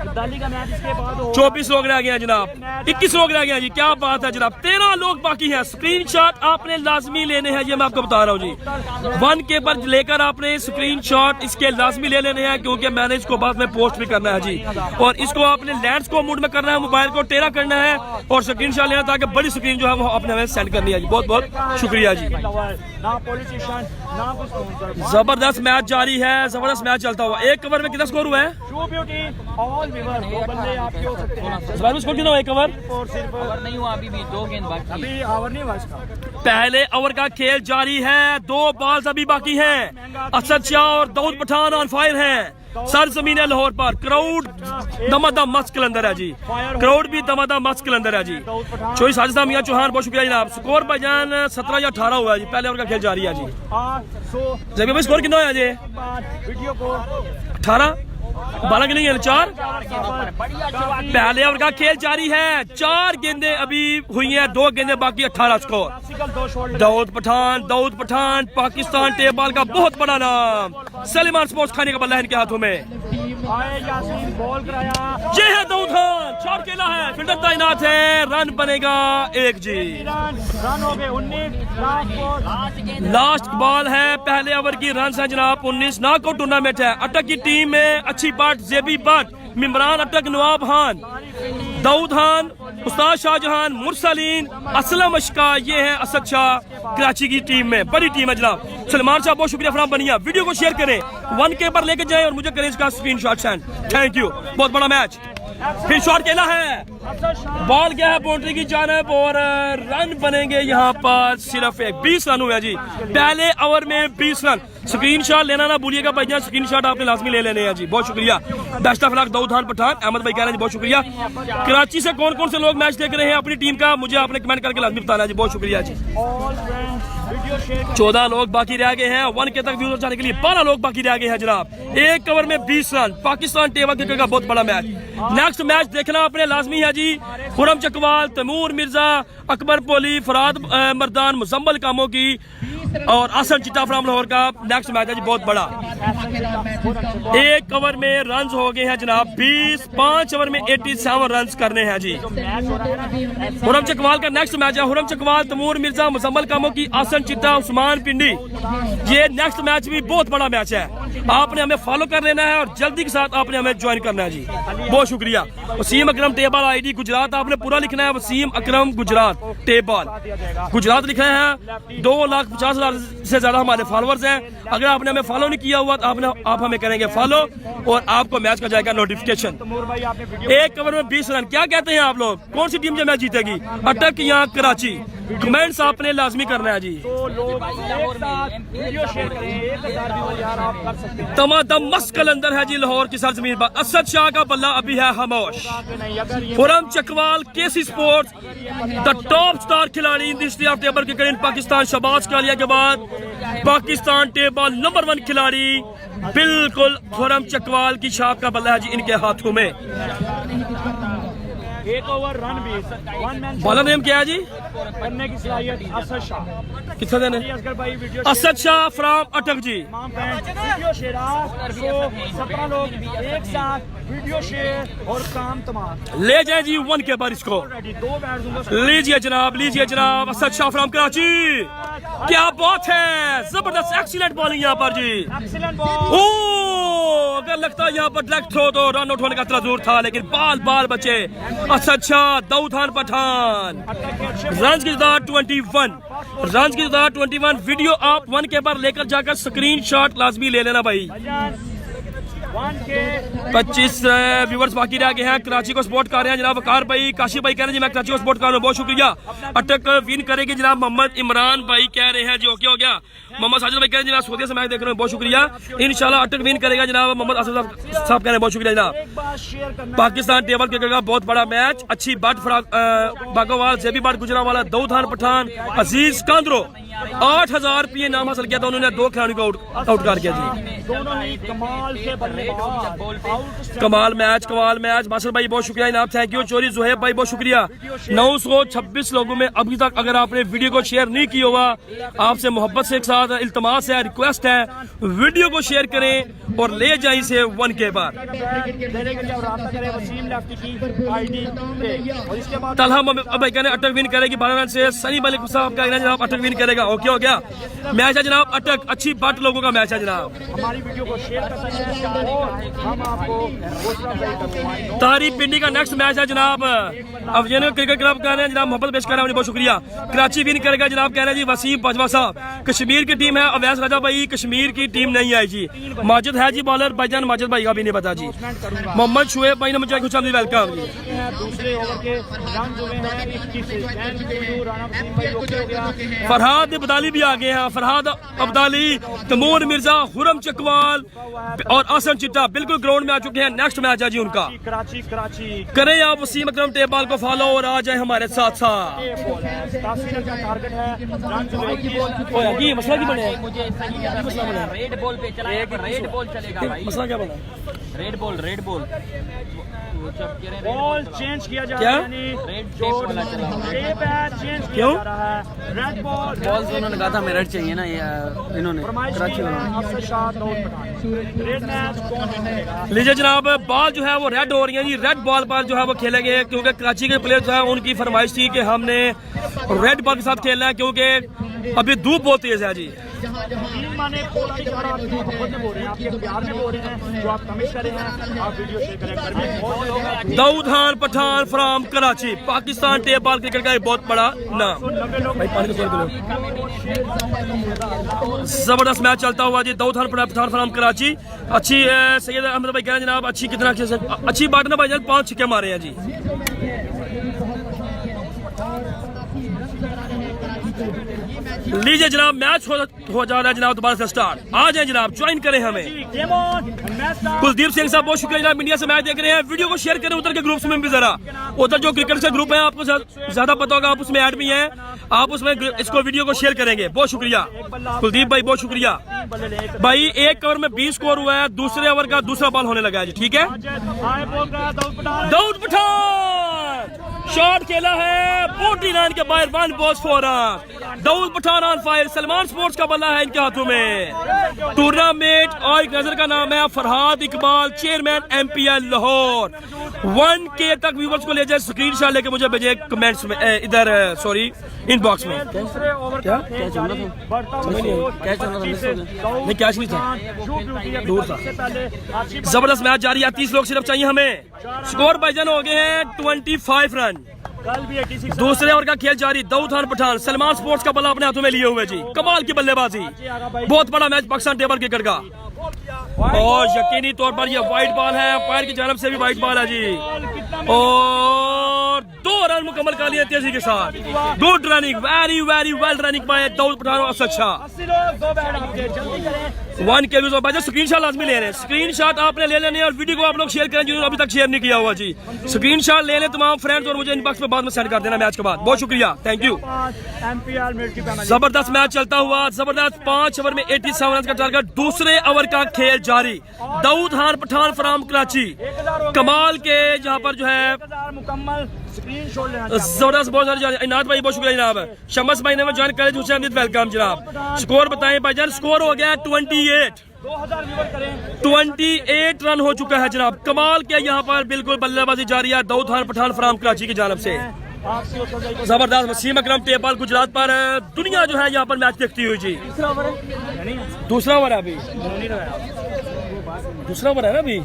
Speaker 5: दिल्ली का मैच इसके बाद होगा।
Speaker 2: 24 लोग रह गए हैं जनाब, 21 लोग रह गए हैं जी, क्या बात है जनाब, 13 लोग बाकी हैं। स्क्रीनशॉट आपने लाजमी लेने हैं, ये मैं आपको बता रहा हूँ जी। 1 के पर लेकर आपने स्क्रीनशॉट इसके लाजमी ले लेने हैं, क्योंकि मैंने इसको बाद में पोस्ट भी करना है जी, और इसको आपने लैंडस्केप मोड में करना है, मोबाइल को टेढ़ा करना है और स्क्रीनशॉट लेना, ताकि बड़ी स्क्रीन जो है वो आपने हमें सेंड करनी है जी। बहुत बहुत शुक्रिया जी। जबरदस्त मैच जारी है, जबरदस्त मैच चलता हुआ। एक कवर में कितना स्कोर हुआ है? स्कोर कितना हुआ एक कवर?
Speaker 3: नहीं हुआ अभी भी, 2 गेंद बाकी,
Speaker 5: अभी ओवर नहीं हुआ इसका।
Speaker 2: पहले ओवर का खेल जारी है, 2 बॉल्स अभी बाकी हैं। असद शाह और दाऊद पठान ऑन फायर हैं। सर जमीन है लाहौर पर, क्राउड दमादम मस्त के अंदर है जी, क्राउड भी दमादम मस्त के अंदर है जी। चोई साजिदा मियां चौहान बहुत शुक्रिया जनाब। स्कोर भाईजान 17 या 18 हुआ है जी, पहले ओवर का खेल जारी है जी। जब भाई स्कोर कितना है जी?
Speaker 5: वीडियो को
Speaker 2: 18 12 की नहीं है 4। पहले ओवर का खेल जारी है, 4 गेंदें अभी हुई हैं, 2 गेंदें बाकी, 18 स्कोर। दाऊद पठान पाकिस्तान टेबल का बहुत बड़ा नाम, सलीमान स्पोर्ट्स खाने का बल्ला है इनके हाथों में।
Speaker 5: बॉल कराया,
Speaker 2: ये है दाऊद खान, शॉट खेला है, फील्डर तैनात है, रन बनेगा 1 जी।
Speaker 5: रन हो गए 19।
Speaker 2: लास्ट बॉल है पहले ओवर की, रन है जनाब 19। नॉकआउट टूर्नामेंट है। अटक की टीम में अच्छी बाट, जेबी बाट, मिमरान अटक, नवाब खान, दाऊद खान, उस्ताद शाहजहां, मुरसलीन, असलम अशका, ये है असद शाह कराची की टीम में, बड़ी टीम है जनाब। सलमान साहब बहुत शुक्रिया फराम बनिया, वीडियो को शेयर करें, 1 के पर लेके जाएं और मुझे करें इसका स्क्रीनशॉट सेंड, थैंक यू। बहुत बड़ा मैच, फिर शॉट खेला है, बॉल गया है बाउंड्री की जानब और रन बनेंगे यहाँ पर सिर्फ 20 रन हुए जी पहले ओवर में, 20 रन। स्क्रीनशॉट लेना ना भूलिएगा भाईजान, स्क्रीनशॉट आपने लाजमी ले लेने हैं जी। बहुत शुक्रिया। Best of luck Daud Khan Pathan, Ahmad भाई कह रहे हैं जी, बहुत शुक्रिया। कराची से कौन कौन से लोग मैच देख रहे हैं अपनी टीम का, मुझे आपने कमेंट करके लाजमी बताना जी। बहुत शुक्रिया जी। 14 लोग बाकी रह गए हैं 1 के तक व्यूज जाने के लिए, 12 लोग बाकी रह गए हैं जनाब। एक ओवर में 20 रन, पाकिस्तान टेबल क्रिकेट का बहुत बड़ा मैच। नेक्स्ट मैच देखना अपने लाजमी है जी। खुरम चकवाल, तैमूर मिर्जा, अकबर पोली, फराद मर्दान, मुजम्मल कामों की और आसन चिट्टा फ्राम लाहौर का नेक्स्ट मैच है जी, बहुत बड़ा। एक ओवर में रन हो गए हैं जनाब 20, 5 ओवर में 87 रन करने हैं जी। खुरम चकवाल का नेक्स्ट मैच है, खुरम चकवाल, तैमूर मिर्जा, मुजम्मल कामों की, आसन चिट्टा, उस्मान पिंडी। ये नेक्स्ट मैच भी बहुत बड़ा मैच है, आपने हमें फॉलो कर लेना है और जल्दी के साथ आपने हमें ज्वाइन करना है जी। बहुत शुक्रिया। वसीम अकरम टेबल आईडी गुजरात आपने पूरा लिखना है, वसीम अकरम गुजरात टेबल गुजरात लिखना है। 2,50,000 से ज्यादा हमारे फॉलोअर्स हैं। अगर आपने हमें फॉलो नहीं किया हुआ तो आप हमें करेंगे फॉलो और आपको मैच का जाएगा नोटिफिकेशन। एक ओवर में 20 रन, क्या कहते हैं आप लोग, कौन सी टीम जो मैच जीतेगी, अटक या कराची? कमेंट्स आपने लाजमी करना है जी। तमाम मस्त कलंदर है जी लाहौर की सरजमीन पर। असद शाह का बल्ला अभी है खामोश। Khurram Chakwal, KC sports, the top star खिलाड़ी in history of table cricket in Pakistan. Shahbaz Kalia के बाद पाकिस्तान टेबल नंबर 1 खिलाड़ी बिल्कुल खुरम चकवाल की छाप का बल्ला है जी इनके हाथों में।
Speaker 5: एक ओवर रन 20,
Speaker 2: बॉलर नेम क्या है जी?
Speaker 5: करने की सलाहियत असद शाह।
Speaker 2: कितना देने? असद शाह फ्रॉम अटक जी।
Speaker 5: वीडियो शेयर 17 लोग एक साथ वीडियो शेयर और काम तमाम
Speaker 2: ले जाए जी 1 के पर इसको।
Speaker 5: 2 बैट दूंगा,
Speaker 2: लीजिए जनाब असद शाह फ्रॉम कराची। क्या बात है, जबरदस्त एक्सीलेंट बॉलिंग यहाँ पर जी।
Speaker 5: Excellent ball.
Speaker 2: ओ अगर लगता है यहाँ पर डायरेक्ट थ्रो तो रन आउट होने का इतना जोर था, लेकिन बाल बचे। असद शाह, दाऊद खान पठान, रन की तादाद 21, रन की तादाद 21। वीडियो आप 1 के पर लेकर जाकर स्क्रीनशॉट लाजमी ले लेना भाई। 25 व्यूवर्स बाकी रह गए हैं। कराची को सपोर्ट कर रहे हैं जनाब वकार भाई, काशी भाई कह रहे हैं जी मैं कराची को सपोर्ट कर रहा हूँ, बहुत शुक्रिया। अटक विन करेंगे जनाब मोहम्मद इमरान भाई कह रहे हैं जी, ओके हो गया। मोहम्मद साजिद भाई कह रहे हैं जनाब सऊदी से मैच देख रहे हैं, बहुत शुक्रिया। इंशाल्लाह अटक विन करेगा जनाब मोहम्मद असद साहब कह रहे हैं, बहुत शुक्रिया जनाब। पाकिस्तान टेबल क्रिकेट का बहुत बड़ा मैच, अच्छी बाट बागोवाल, जेबी बाट गुजरावाला, दाऊद खान पठान, अजीज कांद्रो 8000 रुपये नाम हासिल किया था उन्होंने, 2 खिलाड़ियों को आउट कर दिया जी।
Speaker 5: दोनों ही कमाल के बल्लेबाज,
Speaker 2: कमाल मैच मास्टर भाई बहुत शुक्रिया जनाब, थैंक यू। चोरी जुहेब भाई बहुत शुक्रिया। 926 लोगों में अभी तक अगर आपने वीडियो को शेयर नहीं किया हुआ, आपसे मोहब्बत से एक साथ इल्तमास है, रिक्वेस्ट है, वीडियो को शेयर करें और ले जाए इसे 1K पर। तलहा भाई कहने अटक विन करेगी 12 रन से। सनी मलिक साहब का जनाब अटक विन करेगा, ओके हो गया। मैच है जनाब अटक, अच्छी बाट लोगों का मैच है जनाब।
Speaker 5: हमारी वीडियो को शेयर कर सकते हैं और हम आपको
Speaker 2: तारी पिंडी का नेक्स्ट मैच है जनाब। अब ये क्रिकेट क्लब कह रहे हैं जनाब, मोहब्बत पेश कर रहे हैं, बहुत शुक्रिया। कराची विन करेगा जनाब कह रहे हैं जी वसीम बाजवा साहब। कश्मीर की टीम है, अवैस राजा भाई कश्मीर की टीम नहीं आई जी। माजिद है जी बॉलर, भाईजान माजिद भाई का भी नहीं पता जी। मोहम्मद शुएब भाई ने मुझे खुश आमदीद वेलकम जी।
Speaker 5: दूसरे ओवर के रन हुए हैं 21 राणा वसीम भाई ओके हो गया।
Speaker 2: फरहाद अब्दाली भी आ गए हैं, फरहाद अब्दाली, तमूर मिर्जा, हुरम चकवाल और आसन चिट्टा बिल्कुल ग्राउंड में आ चुके हैं। नेक्स्ट मैच है जी उनका।
Speaker 5: कराची
Speaker 2: करें आप वसीम अकरम टेबल को फॉलो और आ जाए हमारे साथ साथ।
Speaker 5: टारगेट है
Speaker 2: ये मसला की बने
Speaker 3: मुझे सही रेड बॉल पे चला, रेड बॉल चलेगा भाई।
Speaker 2: मसला क्या बना?
Speaker 3: रेड बॉल
Speaker 5: बॉल चेंज किया जा
Speaker 2: क्या?
Speaker 5: रहा है,
Speaker 3: रेड वाला चला
Speaker 5: चेंज किया
Speaker 2: क्यों?
Speaker 5: जा रहा है। रेड बॉल
Speaker 3: बॉल उन्होंने कहा था मेरठ चाहिए ना, इन्होंने कराची
Speaker 2: लीजिए जनाब, बॉल जो है वो रेड हो रही है जी। रेड बॉल पर जो है वो खेलेंगे क्योंकि कराची के प्लेयर जो है उनकी फरमाइश थी कि हमने रेड बॉल के साथ खेलना है क्योंकि अभी धूप बहुत तेज है जी।
Speaker 5: माने मोहब्बत में बोल रहे हैं, आपके प्यार में बोल रहे हैं, जो आप कमेंट कर रहे हैं, आप वीडियो शेयर करें।
Speaker 2: Daud Khan Pathan from Karachi, Pakistan table cricket का एक बहुत बड़ा नाम। जबरदस्त मैच चलता हुआ जी। दाऊद खान पठान फ्रॉम कराची, अच्छी सैयद अहमद भाई कह रहे हैं जनाब अच्छी कितना अच्छी बात ना भाई जान, 5 छक्के मारे हैं जी। लीजिए जनाब, मैच हो जा रहा है जनाब, दोबारा से स्टार्ट। आ जाए जनाब, ज्वाइन करें हमें। कुलदीप सिंह साहब बहुत शुक्रिया जनाब, इंडिया से मैच देख रहे हैं। वीडियो को शेयर करें उधर के ग्रुप्स में भी जरा, उधर जो क्रिकेट से ग्रुप है आपको ज्यादा पता होगा, आप उसमें ऐड भी हैं, आप उसमें इसको वीडियो को शेयर करेंगे, बहुत शुक्रिया कुलदीप भाई, बहुत शुक्रिया भाई। 1 ओवर में 20 स्कोर हुआ है, दूसरे ओवर का दूसरा बॉल होने लगा है जी, ठीक है। दाऊद पठान शॉट खेला है 49 के बाहर, 1 ball 4 run. Daud Pathan on fire, Salman sports का बल्ला है इनके हाथों में। टूर्नामेंट और एक नजर का नाम है Farhad Iqbal, chairman MPL Lahore. 1K तक व्यूवर्स को ले जाए, स्क्रीन शॉट लेके मुझे भेजे कमेंट्स में, इधर सॉरी इनबॉक्स में। क्या नहीं, कैच नहीं था, दूर था। जबरदस्त मैच जारी है, 30 लोग सिर्फ चाहिए हमें। स्कोर भाईजान हो गए हैं 25 रन। दूसरे ओवर का खेल जारी, दाऊद खान पठान, सलमान स्पोर्ट्स का बल्ला अपने हाथों में लिए हुए जी। कमाल की बल्लेबाजी, बहुत बड़ा मैच पाकिस्तान टेबल क्रिकेट का। और यकीनी तौर पर यह व्हाइट बॉल है, अंपायर की जानब से भी व्हाइट बॉल है जी। और 2 रन मुकम्मल कर लिए तेजी के साथ। Good running, very very well running by Daud Pathan और असद शाह। 1K व्यूज और स्क्रीनशॉट लाजमी ले रहे हैं, स्क्रीनशॉट आपने ले लेने और वीडियो को आप लोग शेयर करें जिन्होंने अभी तक शेयर नहीं किया हुआ जी। स्क्रीनशॉट ले लें तमाम फ्रेंड्स और मुझे इनबॉक्स में बाद में सेंड कर देना मैच के बाद, बहुत शुक्रिया, थैंक यू। जबरदस्त मैच चलता हुआ, जबरदस्त 5 ओवर में 87 रन का टारगेट। दूसरे ओवर का खेल जारी, दाऊद खान पठान फ्रॉम कराची, कमाल के जहां पर जो है जबरदस्त बहुत सारी। इनाद भाई बहुत शुक्रिया जनाब, शमस भाई ने ज्वाइन करे, हुसैन वेलकम जनाब। स्कोर बताएं भाईजान, स्कोर हो गया 28 रन हो चुका है जनाब। कमाल के यहाँ पर बिल्कुल बल्लेबाजी जारी है दाऊद खान पठान फ्रॉम कराची की जानब से। जबरदस्त वसीम अकरम टेबल गुजरात पर दुनिया जो है यहाँ पर मैच देखती हुई जी। दूसरा ओवर है अभी, दूसरा ओवर है ना अभी,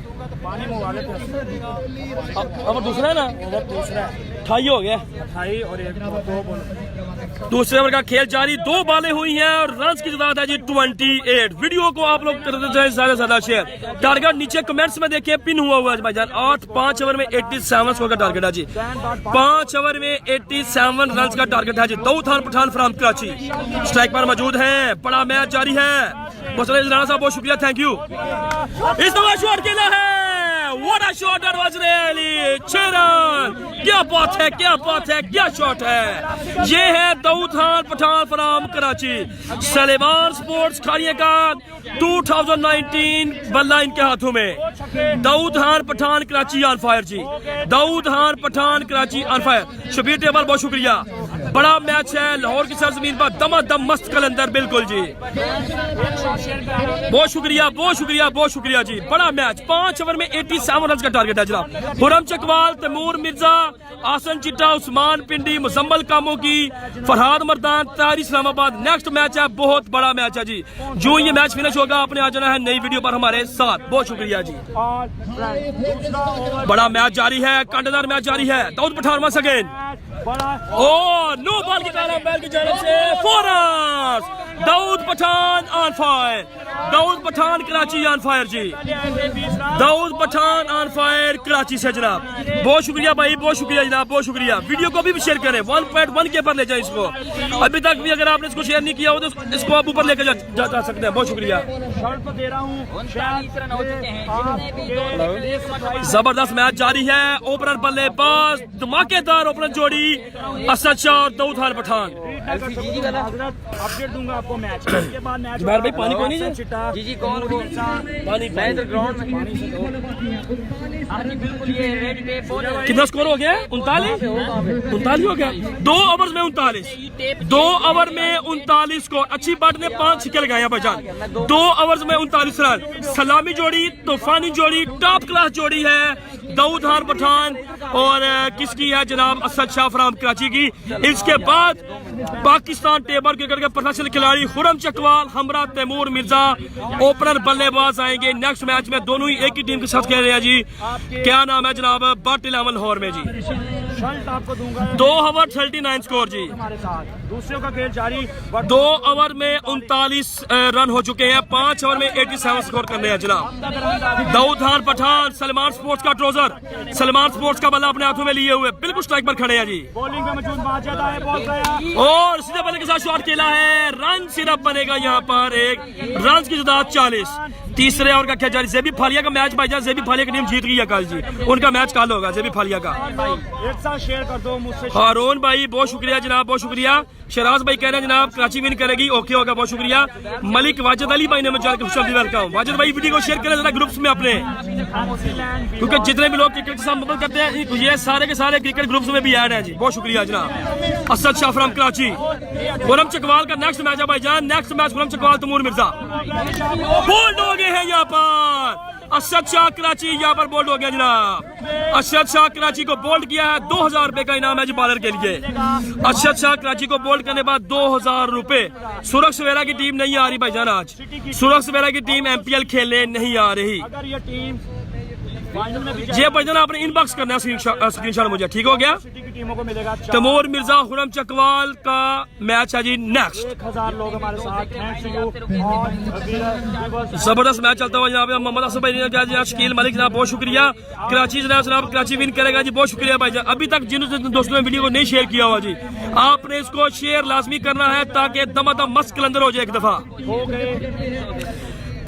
Speaker 2: अब दूसरा है ना, 28 हो गया,
Speaker 5: 28 और 2 बॉल
Speaker 2: दूसरे ओवर का खेल जारी, 2 बॉलें हुई हैं और रन की तादाद है जी 28। वीडियो को आप लोग करते जाए ज्यादा से ज्यादा शेयर। टारगेट नीचे कमेंट्स में देखिए, पिन हुआ हुआ है भाईजान। 5 ओवर में 87 स्कोर का टारगेट है जी। 5 ओवर में 87 रन का टारगेट है जी। दाऊद खान पठान फ्रॉम कराची स्ट्राइक पर मौजूद है। बड़ा मैच जारी है। राणा साहब बहुत शुक्रिया, थैंक यू। इस दफा शॉट खेला है, what a shot, that was really 6 run. क्या बात है, क्या बात है, क्या शॉट है। ये है दाऊद खान पठान फ्रॉम कराची। सलेमान स्पोर्ट्स खारिया का 2019 बल्ला इनके हाथों में। दाऊद खान पठान कराची ऑन फायर जी। Daud Khan Pathan Karachi on fire. Shabbir table बहुत शुक्रिया। बड़ा मैच है लाहौर की सरजमीन पर, दमादम मस्त कलंदर, बिल्कुल जी। बहुत शुक्रिया, बहुत शुक्रिया, बहुत शुक्रिया जी। बड़ा मैच। 5 ओवर में 87 रन का टारगेट है जनाब। खुरम चकवाल, तैमूर मिर्जा, आसन चिट्टा, उस्मान पिंडी, मुजम्मल कामों की, फरहाद मर्दान, तारी इस्लामाबाद। नेक्स्ट मैच है, बहुत बड़ा मैच है जी। जो ये मैच फिनिश होगा आपने आ जाना है नई वीडियो पर हमारे साथ। बहुत शुक्रिया जी। बड़ा मैच जारी है, कांटेदार मैच जारी है। Daud Pathan once again. No ball की ताला बैल की जानिब से 4 run. Daud Pathan on fire. Daud Pathan Karachi on fire जी। दाऊद पठान ऑन फायर कराची से जनाब। बहुत शुक्रिया भाई, बहुत शुक्रिया जनाब, बहुत शुक्रिया। वीडियो को भी शेयर करें, 1.1 के पर ले जाए इसको। अभी तक भी अगर आपने इसको शेयर नहीं किया हो तो इसको आप ऊपर लेकर जा सकते हैं। बहुत शुक्रिया। जबरदस्त मैच जारी है। ओपनर बल्लेबाज, धमाकेदार ओपनर जोड़ी असद शाह और दाऊद खान पठान।
Speaker 5: अपडेट दूंगा आपको मैच के बाद। मैच
Speaker 2: भाई पानी कोई नहीं
Speaker 5: चिट्टा
Speaker 3: जी कौन
Speaker 2: पानी
Speaker 3: मैं इधर ग्राउंड में। हाँ जी बिल्कुल, ये रेड टेप बॉल है।
Speaker 2: कितना स्कोर हो गया? 39 हो गया। 2 ओवर में 39। 2 ओवर में 39 स्कोर। अच्छी बात ने 5 छक्के लगाए भाईजान। 2 ओवर में 39 रन। सलामी जोड़ी, तूफानी जोड़ी, टॉप क्लास जोड़ी है दाऊद खान पठान और किसकी है जनाब, असद शाह फ्राम कराची की। इसके बाद पाकिस्तान टेबल क्रिकेट के प्रोफेशनल खिलाड़ी खुरम चकवाल, हमरा तैमूर मिर्जा ओपनर बल्लेबाज आएंगे। नेक्स्ट मैच में दोनों ही एक ही टीम के साथ खेल रहे हैं जी। क्या नाम है जनाब, बट 11 लाहौर में जी।
Speaker 5: शर्ट आपको दूंगा।
Speaker 2: 2 ओवर 39 स्कोर जी।
Speaker 5: हमारे साथ दूसरों का खेल जारी।
Speaker 2: 2 ओवर में 39 रन हो चुके हैं। 5 ओवर में 87 स्कोर करने हैं जनाब। दाऊद खान पठान, सलमान स्पोर्ट्स का ट्राउजर, सलमान स्पोर्ट्स का बल्ला अपने हाथों में लिए हुए बिल्कुल स्ट्राइक पर खड़े हैं जी।
Speaker 5: बॉलिंग में मौजूद माजिद है, बॉल गया
Speaker 2: और सीधे बल्ले के साथ शॉट खेला है। रन सिर्फ बनेगा यहाँ पर एक। रन की तादाद 40। तीसरे ओवर का खेल जारी। जेबी फालिया का मैच भाईजान, जेबी फालिया की टीम जीत गई है कल जी। उनका मैच कल होगा जेबी फालिया का।
Speaker 5: एक साथ शेयर कर दो मुझसे।
Speaker 2: हारून भाई बहुत शुक्रिया जनाब, बहुत शुक्रिया। शराज भाई कह रहे हैं जनाब कराची विन करेगी, ओके होगा, बहुत शुक्रिया। मलिक वाजिद अली भाई ने मुझे वेलकम। वाजिद भाई वीडियो को शेयर करें जरा ग्रुप्स में अपने, क्योंकि जितने भी लोग क्रिकेट के साथ मोबाइल करते हैं ये सारे के सारे क्रिकेट ग्रुप्स में भी ऐड है जी। बहुत शुक्रिया जनाब। असद शाह फ्रॉम कराची। खुरम चकवाल का नेक्स्ट मैच है भाईजान। Next match Khurram Chakwal Taimur Mirza. Bowled हो गए हैं यहाँ पर। असद शाह कराची यहाँ पर बोल्ड हो गया जनाब। असद शाह कराची को बोल्ड किया है। 2000 रुपए का इनाम है जी बॉलर के लिए। असद शाह कराची को बोल्ड करने बाद 2000 रुपए। सुरख सवेरा की टीम नहीं आ रही भाईजान आज। सुरख सवेरा की टीम MPL खेलने नहीं आ रही।
Speaker 5: अगर ये टीम
Speaker 2: ये भाईजान आपने इनबॉक्स करना है स्क्रीनशॉट मुझे, ठीक हो गया।
Speaker 5: सिटी की टीमों को मिलेगा
Speaker 2: तैमूर मिर्जा खुरम चकवाल का मैच है जी नेक्स्ट।
Speaker 5: 1000 लोग हमारे साथ। Thanks to you. और
Speaker 2: जबरदस्त मैच चलता हुआ जनाब। मोहम्मद असद भाई ने जनाब, शकील मलिक जनाब बहुत शुक्रिया। कराची जनाब कराची विन करेगा जी, बहुत शुक्रिया भाई। अभी तक जिन दोस्तों ने वीडियो को नहीं शेयर किया हुआ जी, आपने इसको शेयर लाजमी करना है ताकि दमादम मस्त कलंदर हो जाए एक दफा।
Speaker 5: हो गए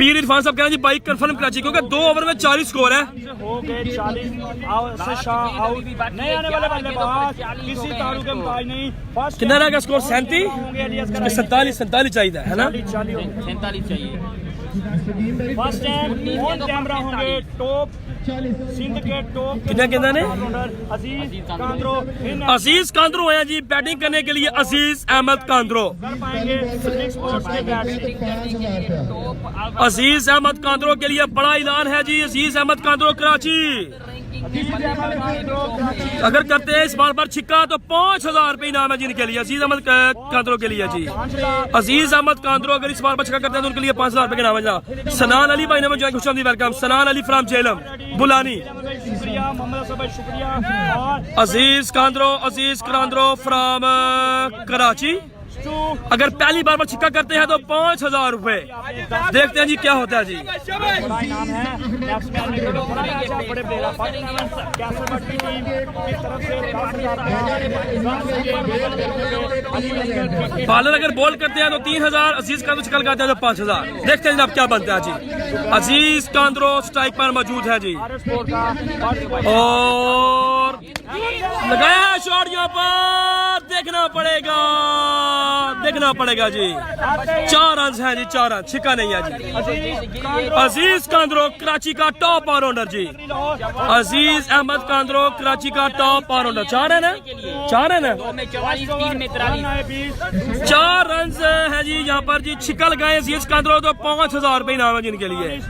Speaker 2: पीर इरफान साहब कह रहे हैं जी बाइक कंफर्म कराची, क्योंकि 2 ओवर में 40 स्कोर है।
Speaker 5: हो गए 40। से शाह आउट। नहीं आने वाले बल्लेबाज किसी तारू के मुकाबले नहीं। फर्स्ट
Speaker 2: कितना रहेगा स्कोर? 37 47 चाहिए है ना।
Speaker 3: 47 चाहिए।
Speaker 5: फर्स्ट टाइम ऑन कैमरा होंगे टॉप सिंध के टॉप।
Speaker 2: कितना कहना ने?
Speaker 5: अजीज कांद्रो।
Speaker 2: अजीज कांद्रो है जी बैटिंग करने के लिए। अजीज अहमद कांद्रो।
Speaker 5: पाएंगे स्पोर्ट्स के बैट।
Speaker 2: अजीज अहमद कांद्रो के लिए बड़ा ऐलान है जी। अजीज अहमद कांद्रो कराची। अगर करते हैं इस बार पर छिक्का तो 5,000 रुपये इनाम है जिनके लिए अजीज अहमद कांद्रो के लिए जी। अजीज अहमद कांद्रो अगर इस बार पर छिक्का करते हैं तो उनके लिए 5,000 रुपये का इनाम है जनाब। सनान अली भाई ने मुझे खुश आमदीद वेलकम। सनान अली फ्रॉम जेलम बुलानी।
Speaker 5: शुक्रिया मोहम्मद साहब, शुक्रिया। और
Speaker 2: अजीज कांद्रो फ्रॉम कराची अगर पहली बार पर छिक्का करते हैं तो 5,000 रुपए। देखते हैं जी क्या होता है जी।
Speaker 5: बड़ा इनाम है। नेक्स्ट मैच में बड़े प्लेयर कैसल बट की टीम की तरफ से
Speaker 2: बॉलर अगर बॉल करते हैं तो 3,000, अजीज कांद्रो छिक्का लगाते हैं तो 5,000। देखते हैं जनाब क्या बनता है जी। अजीज कांद्रो स्ट्राइक पर मौजूद है जी और लगाया है शॉट यहाँ पर। देखना पड़ेगा जी। 4 रन है जी, 4 रन, छिक्का नहीं है जी। अजीज कांद्रो कराची का टॉप ऑलराउंडर जी। अजीज अहमद कांद्रो कराची का टॉप ऑलराउंडर। 4 रन है, 4 रन है, 4 रन है जी यहाँ पर जी। छिक्का लगाए अजीज कांद्रो तो 5,000 रुपये इनाम है जिनके लिए।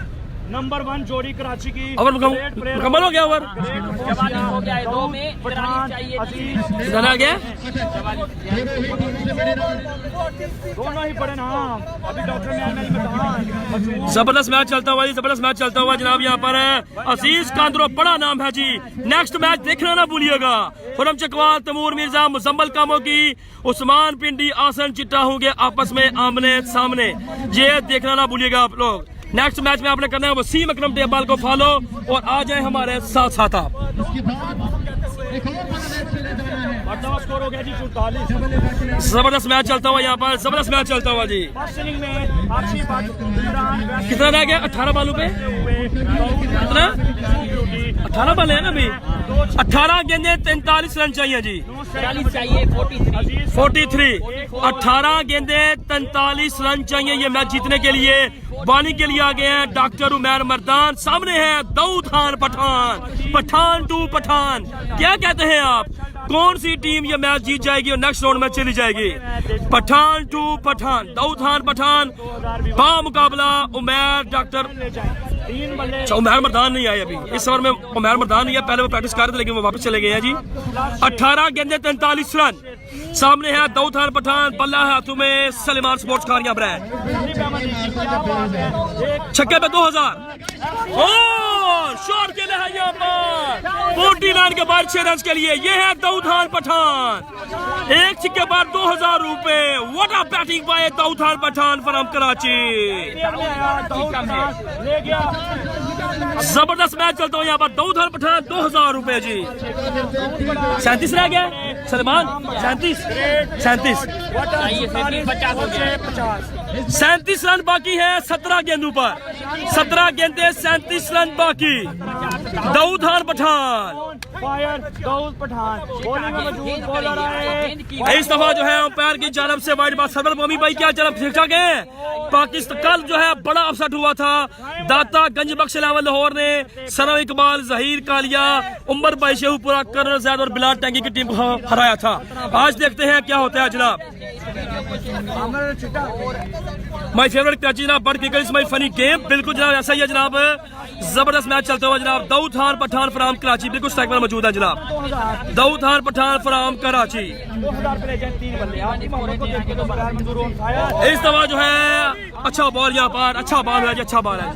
Speaker 5: नंबर 1 जोड़ी कराची की
Speaker 2: ओवर मुकम्मल हो गया। ओवर
Speaker 3: हो गया है 2 में
Speaker 5: पठान अजीज
Speaker 2: कितना आ गया?
Speaker 5: दोनों ही बड़े नाम। अभी डॉक्टर में
Speaker 2: जबरदस्त मैच चलता हुआ जी, जबरदस्त मैच चलता हुआ जनाब। यहाँ पर अजीज कांद्रो बड़ा नाम है जी। नेक्स्ट मैच देखना ना भूलिएगा। खुरम चकवाल, तैमूर मिर्जा, मुजम्मल कामो की, उस्मान पिंडी, आसन चिट्टा होंगे आपस में आमने सामने। ये देखना ना भूलिएगा आप लोग। नेक्स्ट मैच में आपने करना है वसीम अकरम टेबल को फॉलो और आ जाए हमारे साथ साथ आप।
Speaker 5: स्कोर हो गया जी 44।
Speaker 2: जबरदस्त मैच चलता हुआ यहाँ पर, जबरदस्त मैच चलता हुआ जी। कितना रह गया? 18 बालों पे कितना? 18 बाल है ना अभी। 18 गेंदे 43 रन चाहिए जी। 43 18 गेंदे 43 रन चाहिए ये मैच जीतने के लिए। बॉलिंग के लिए आ गए हैं डॉक्टर उमैर मर्दान, सामने है दाऊद खान पठान। पठान टू पठान, क्या कहते हैं आप? कौन सी टीम ये मैच जीत जाएगी और नेक्स्ट राउंड में चली जाएगी? पठान टू पठान, दाऊद खान पठान बा मुकाबला उमैर डॉक्टर। उमैर मर्दान नहीं आए अभी इस ओवर में। उमैर मर्दान नहीं है, पहले वो प्रैक्टिस कर रहे थे लेकिन वो वापस चले गए हैं जी। 18 गेंदे 43 रन। सामने है दाऊद खान पठान, बल्ला है हाथों में सलेमान स्पोर्ट्स खारिया ब्रांड। छक्के पे 2,000 और शॉट के लिए है यहाँ पर 49 के बाद 6 रन के लिए। ये है दाऊद खान पठान। एक छिक्के पर 2,000 रुपए। What a batting by Daud Khan Pathan from Karachi. जबरदस्त मैच चलता हुआ यहाँ पर। दाऊद खान पठान 2,000 रुपए जी। 37 रह गया सलमान। 37 रन बाकी है 17 गेंदों पर। 17 गेंदे 37 रन बाकी। दाऊद खान पठान इस दफा जो है अंपायर की जानब से वाइड बात। सरवर मोमी भाई क्या जानब ठीक ठाक है? पाकिस्तान कल जो है बड़ा अपसेट हुआ था। दाता गंज बख्श लाहौर ने सना इकबाल, जहीर कालिया, उमर भाई शेखपुरा, कर्नल जैद और बिलाल टैंकी की टीम को हराया था। आज देखते हैं क्या होता है जनाब। माय फेवरेट कराची जनाब, but cricket my funny game. बिल्कुल जनाब ऐसा ही है जनाब। जबरदस्त मैच चलता हुआ जनाब। दाऊद खान पठान फ्राम कराची बिल्कुल स्ट्राइक पर मौजूद है जनाब। दाऊद खान पठान फ्राम कराची। इस दफा जो है अच्छा बॉल यहाँ पर, अच्छा बॉल है जी, अच्छा बॉल है।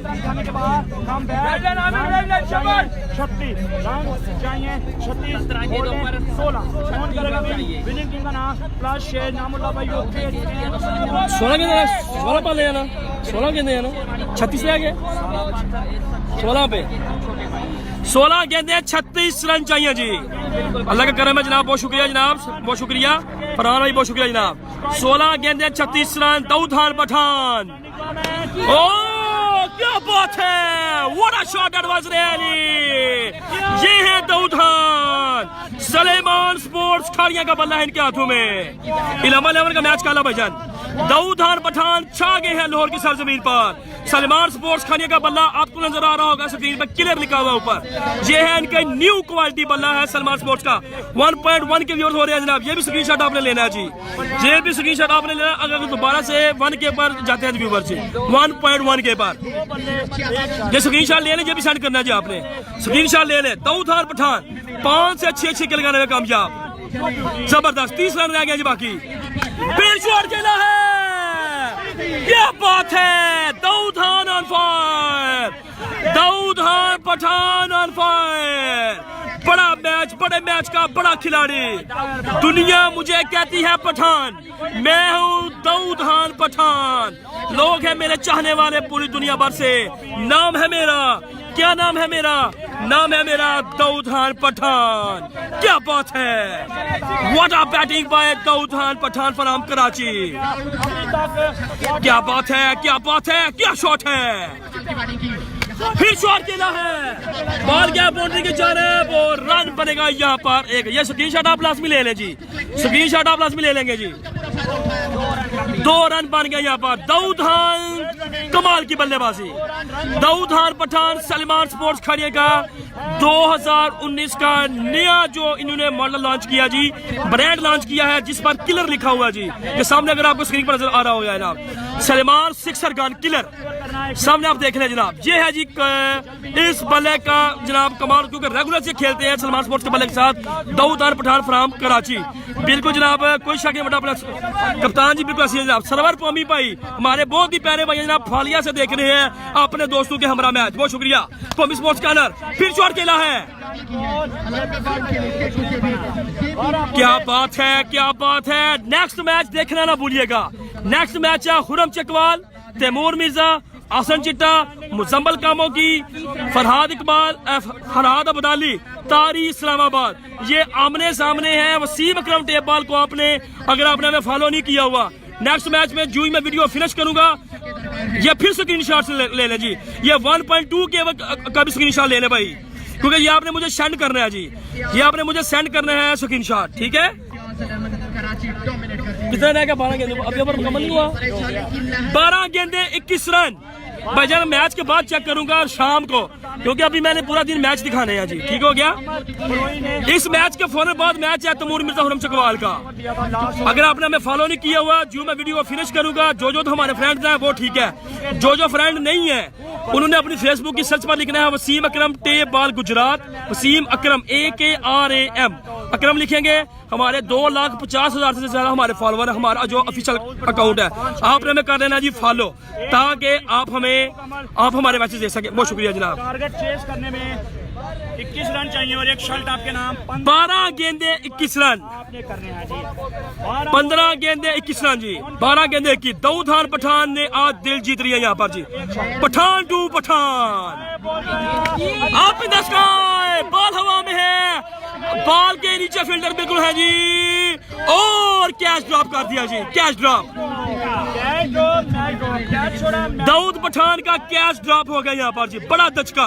Speaker 2: 16 गेंदे 16 पाले है ना, 16 गेंदे है ना, 36 रह गए 16 पे। 16 गेंदे 36 रन चाहिए जी। अल्लाह का करम है जनाब, बहुत शुक्रिया जनाब, बहुत शुक्रिया फरहान भाई, बहुत शुक्रिया जनाब। 16 गेंदे 36 रन। दाऊद खान पठान। क्या बात है, what a shot that was really. ये है दाऊद खान। सलेमान स्पोर्ट्स खारिया का बल्ला है इनके हाथों में। 11 का मैच काला भाईजान। दाऊद खान पठान छा गए हैं लाहौर की सरजमीन पर। सलमान स्पोर्ट्स खाने का बल्ला आपको नजर आ रहा होगा स्क्रीन पर, क्लियर लिखा हुआ ऊपर। ये है इनका न्यू क्वालिटी बल्ला है सलमान स्पोर्ट्स का। 1.1 के व्यूअर्स हो रहे हैं जनाब। ये भी स्क्रीनशॉट आपने लेना है जी, ये भी स्क्रीनशॉट आपने लेना। अगर दोबारा से 1 के पर जाते हैं व्यूअर्स जी, 1.1 के पर ये स्क्रीनशॉट ले लें, ये भी सेंड करना है जी आपने। स्क्रीनशॉट ले लें। दाऊद खान पठान 5 से 6 छक्के लगाने में कामयाब, जबरदस्त। 30 रन रह गए जी बाकी। फिर शॉट खेला है, क्या बात है। Daud Khan on fire, Daud Khan Pathan on fire. बड़ा मैच, बड़े मैच का बड़ा खिलाड़ी। दुनिया मुझे कहती है पठान, मैं हूँ दाऊद खान पठान। लोग हैं मेरे चाहने वाले पूरी दुनिया भर से। नाम है मेरा, क्या नाम है मेरा? नाम है मेरा दाऊद खान पठान। क्या बात है, what a batting by Daud Khan Pathan from Karachi. क्या बात है, क्या बात है, क्या शॉट है। फिर शॉट खेला है, बॉल गया बाउंड्री की जानब और रन बनेगा यहाँ पर एक। ये स्क्रीनशॉट आप लाजमी ले लें जी, स्क्रीनशॉट आप लाजमी ले लेंगे जी। 2 रन बन गए यहाँ पर। दाऊद खान कमाल की बल्लेबाजी। दाऊद खान पठान सलमान स्पोर्ट्स खड़िया का 2019 का नया जो इन्होंने मॉडल लॉन्च किया जी, ब्रांड लॉन्च किया है जिस पर किलर लिखा हुआ जी। ये सामने अगर आपको स्क्रीन पर नजर आ रहा होगा जनाब, सलमान सिक्सर गन किलर सामने आप देख रहे हैं जनाब। ये है जी इस बल्ले का जनाब कमाल, क्योंकि रेगुलर से खेलते हैं सलमान स्पोर्ट्स के बल्ले के साथ दाऊद खान पठान फ्रॉम कराची। बिल्कुल जनाब, कोई शक नहीं। अपना कप्तान जी बिल्कुल जनाब। सरवर पौमी भाई हमारे बहुत ही प्यारे भाई जनाब, फालिया से देख रहे हैं अपने दोस्तों के हमरा मैच, बहुत शुक्रिया। पौमी स्पोर्ट्स का ऑनर। फिर शॉट खेला है, क्या बात है, क्या बात है। नेक्स्ट मैच देखना ना भूलिएगा। नेक्स्ट मैच है खुरम चकवाल, तैमूर मिर्जा, आसन चिट्टा, मुजम्मल कामों की, फरहाद इकबाल, फरहाद अब्दाली, तारी इस्लामाबाद। ये आमने सामने हैं। वसीम अकरम टेप को आपने अगर आपने हमें फॉलो नहीं किया हुआ, नेक्स्ट मैच में जो ही मैं वीडियो फिनिश करूंगा ये फिर स्क्रीनशॉट ले लें जी। ये 1.2 के का भी स्क्रीनशॉट ले लें भाई, क्योंकि ये आपने मुझे सेंड करना है जी, ये आपने मुझे सेंड करना है स्क्रीनशॉट, ठीक है। कितना रह गया? 12 गेंदे अभी पर मुकम्मल नहीं हुआ। 12 गेंदे 21 रन भाईजान। मैच के बाद चेक करूंगा शाम को, क्योंकि अभी मैंने पूरा दिन मैच दिखाने हैं जी, ठीक हो गया। इस मैच के फौरन बाद मैच है तैमूर मिर्जा खुरम चकवाल का। अगर आपने हमें फॉलो नहीं किया हुआ, जो मैं वीडियो फिनिश करूंगा, जो तो हमारे फ्रेंड्स हैं वो ठीक है, जो फ्रेंड नहीं है उन्होंने अपनी फेसबुक की सर्च पर लिखना है वसीम अकरम टेप बॉल गुजरात। वसीम अकरम AKRAM अकरम लिखेंगे। हमारे 2,50,000 से ज्यादा हमारे फॉलोवर, हमारा जो ऑफिशियल अकाउंट है, आपने हमें कर देना जी फॉलो, ताकि आप हमारे मैसेज दे सके। बहुत शुक्रिया जनाब।
Speaker 5: टारगेट चेस करने में 21 रन चाहिए और एक शर्ट आपके नाम।
Speaker 2: 12 गेंदे 21 रन
Speaker 5: आपने करने हैं जी।
Speaker 2: 15 गेंदे 21 रन जी, 12 गेंदे 21। दाऊद खान पठान ने आज दिल जीत रही है यहाँ पर जी। पठान टू पठान, आप इन द स्काई, बॉल हवा में है, बॉल के नीचे फील्डर बिल्कुल है जी, और कैच ड्रॉप कर दिया जी, कैच ड्रॉप। दाऊद पठान का कैच ड्रॉप हो गया यहाँ पर जी, बड़ा दचका।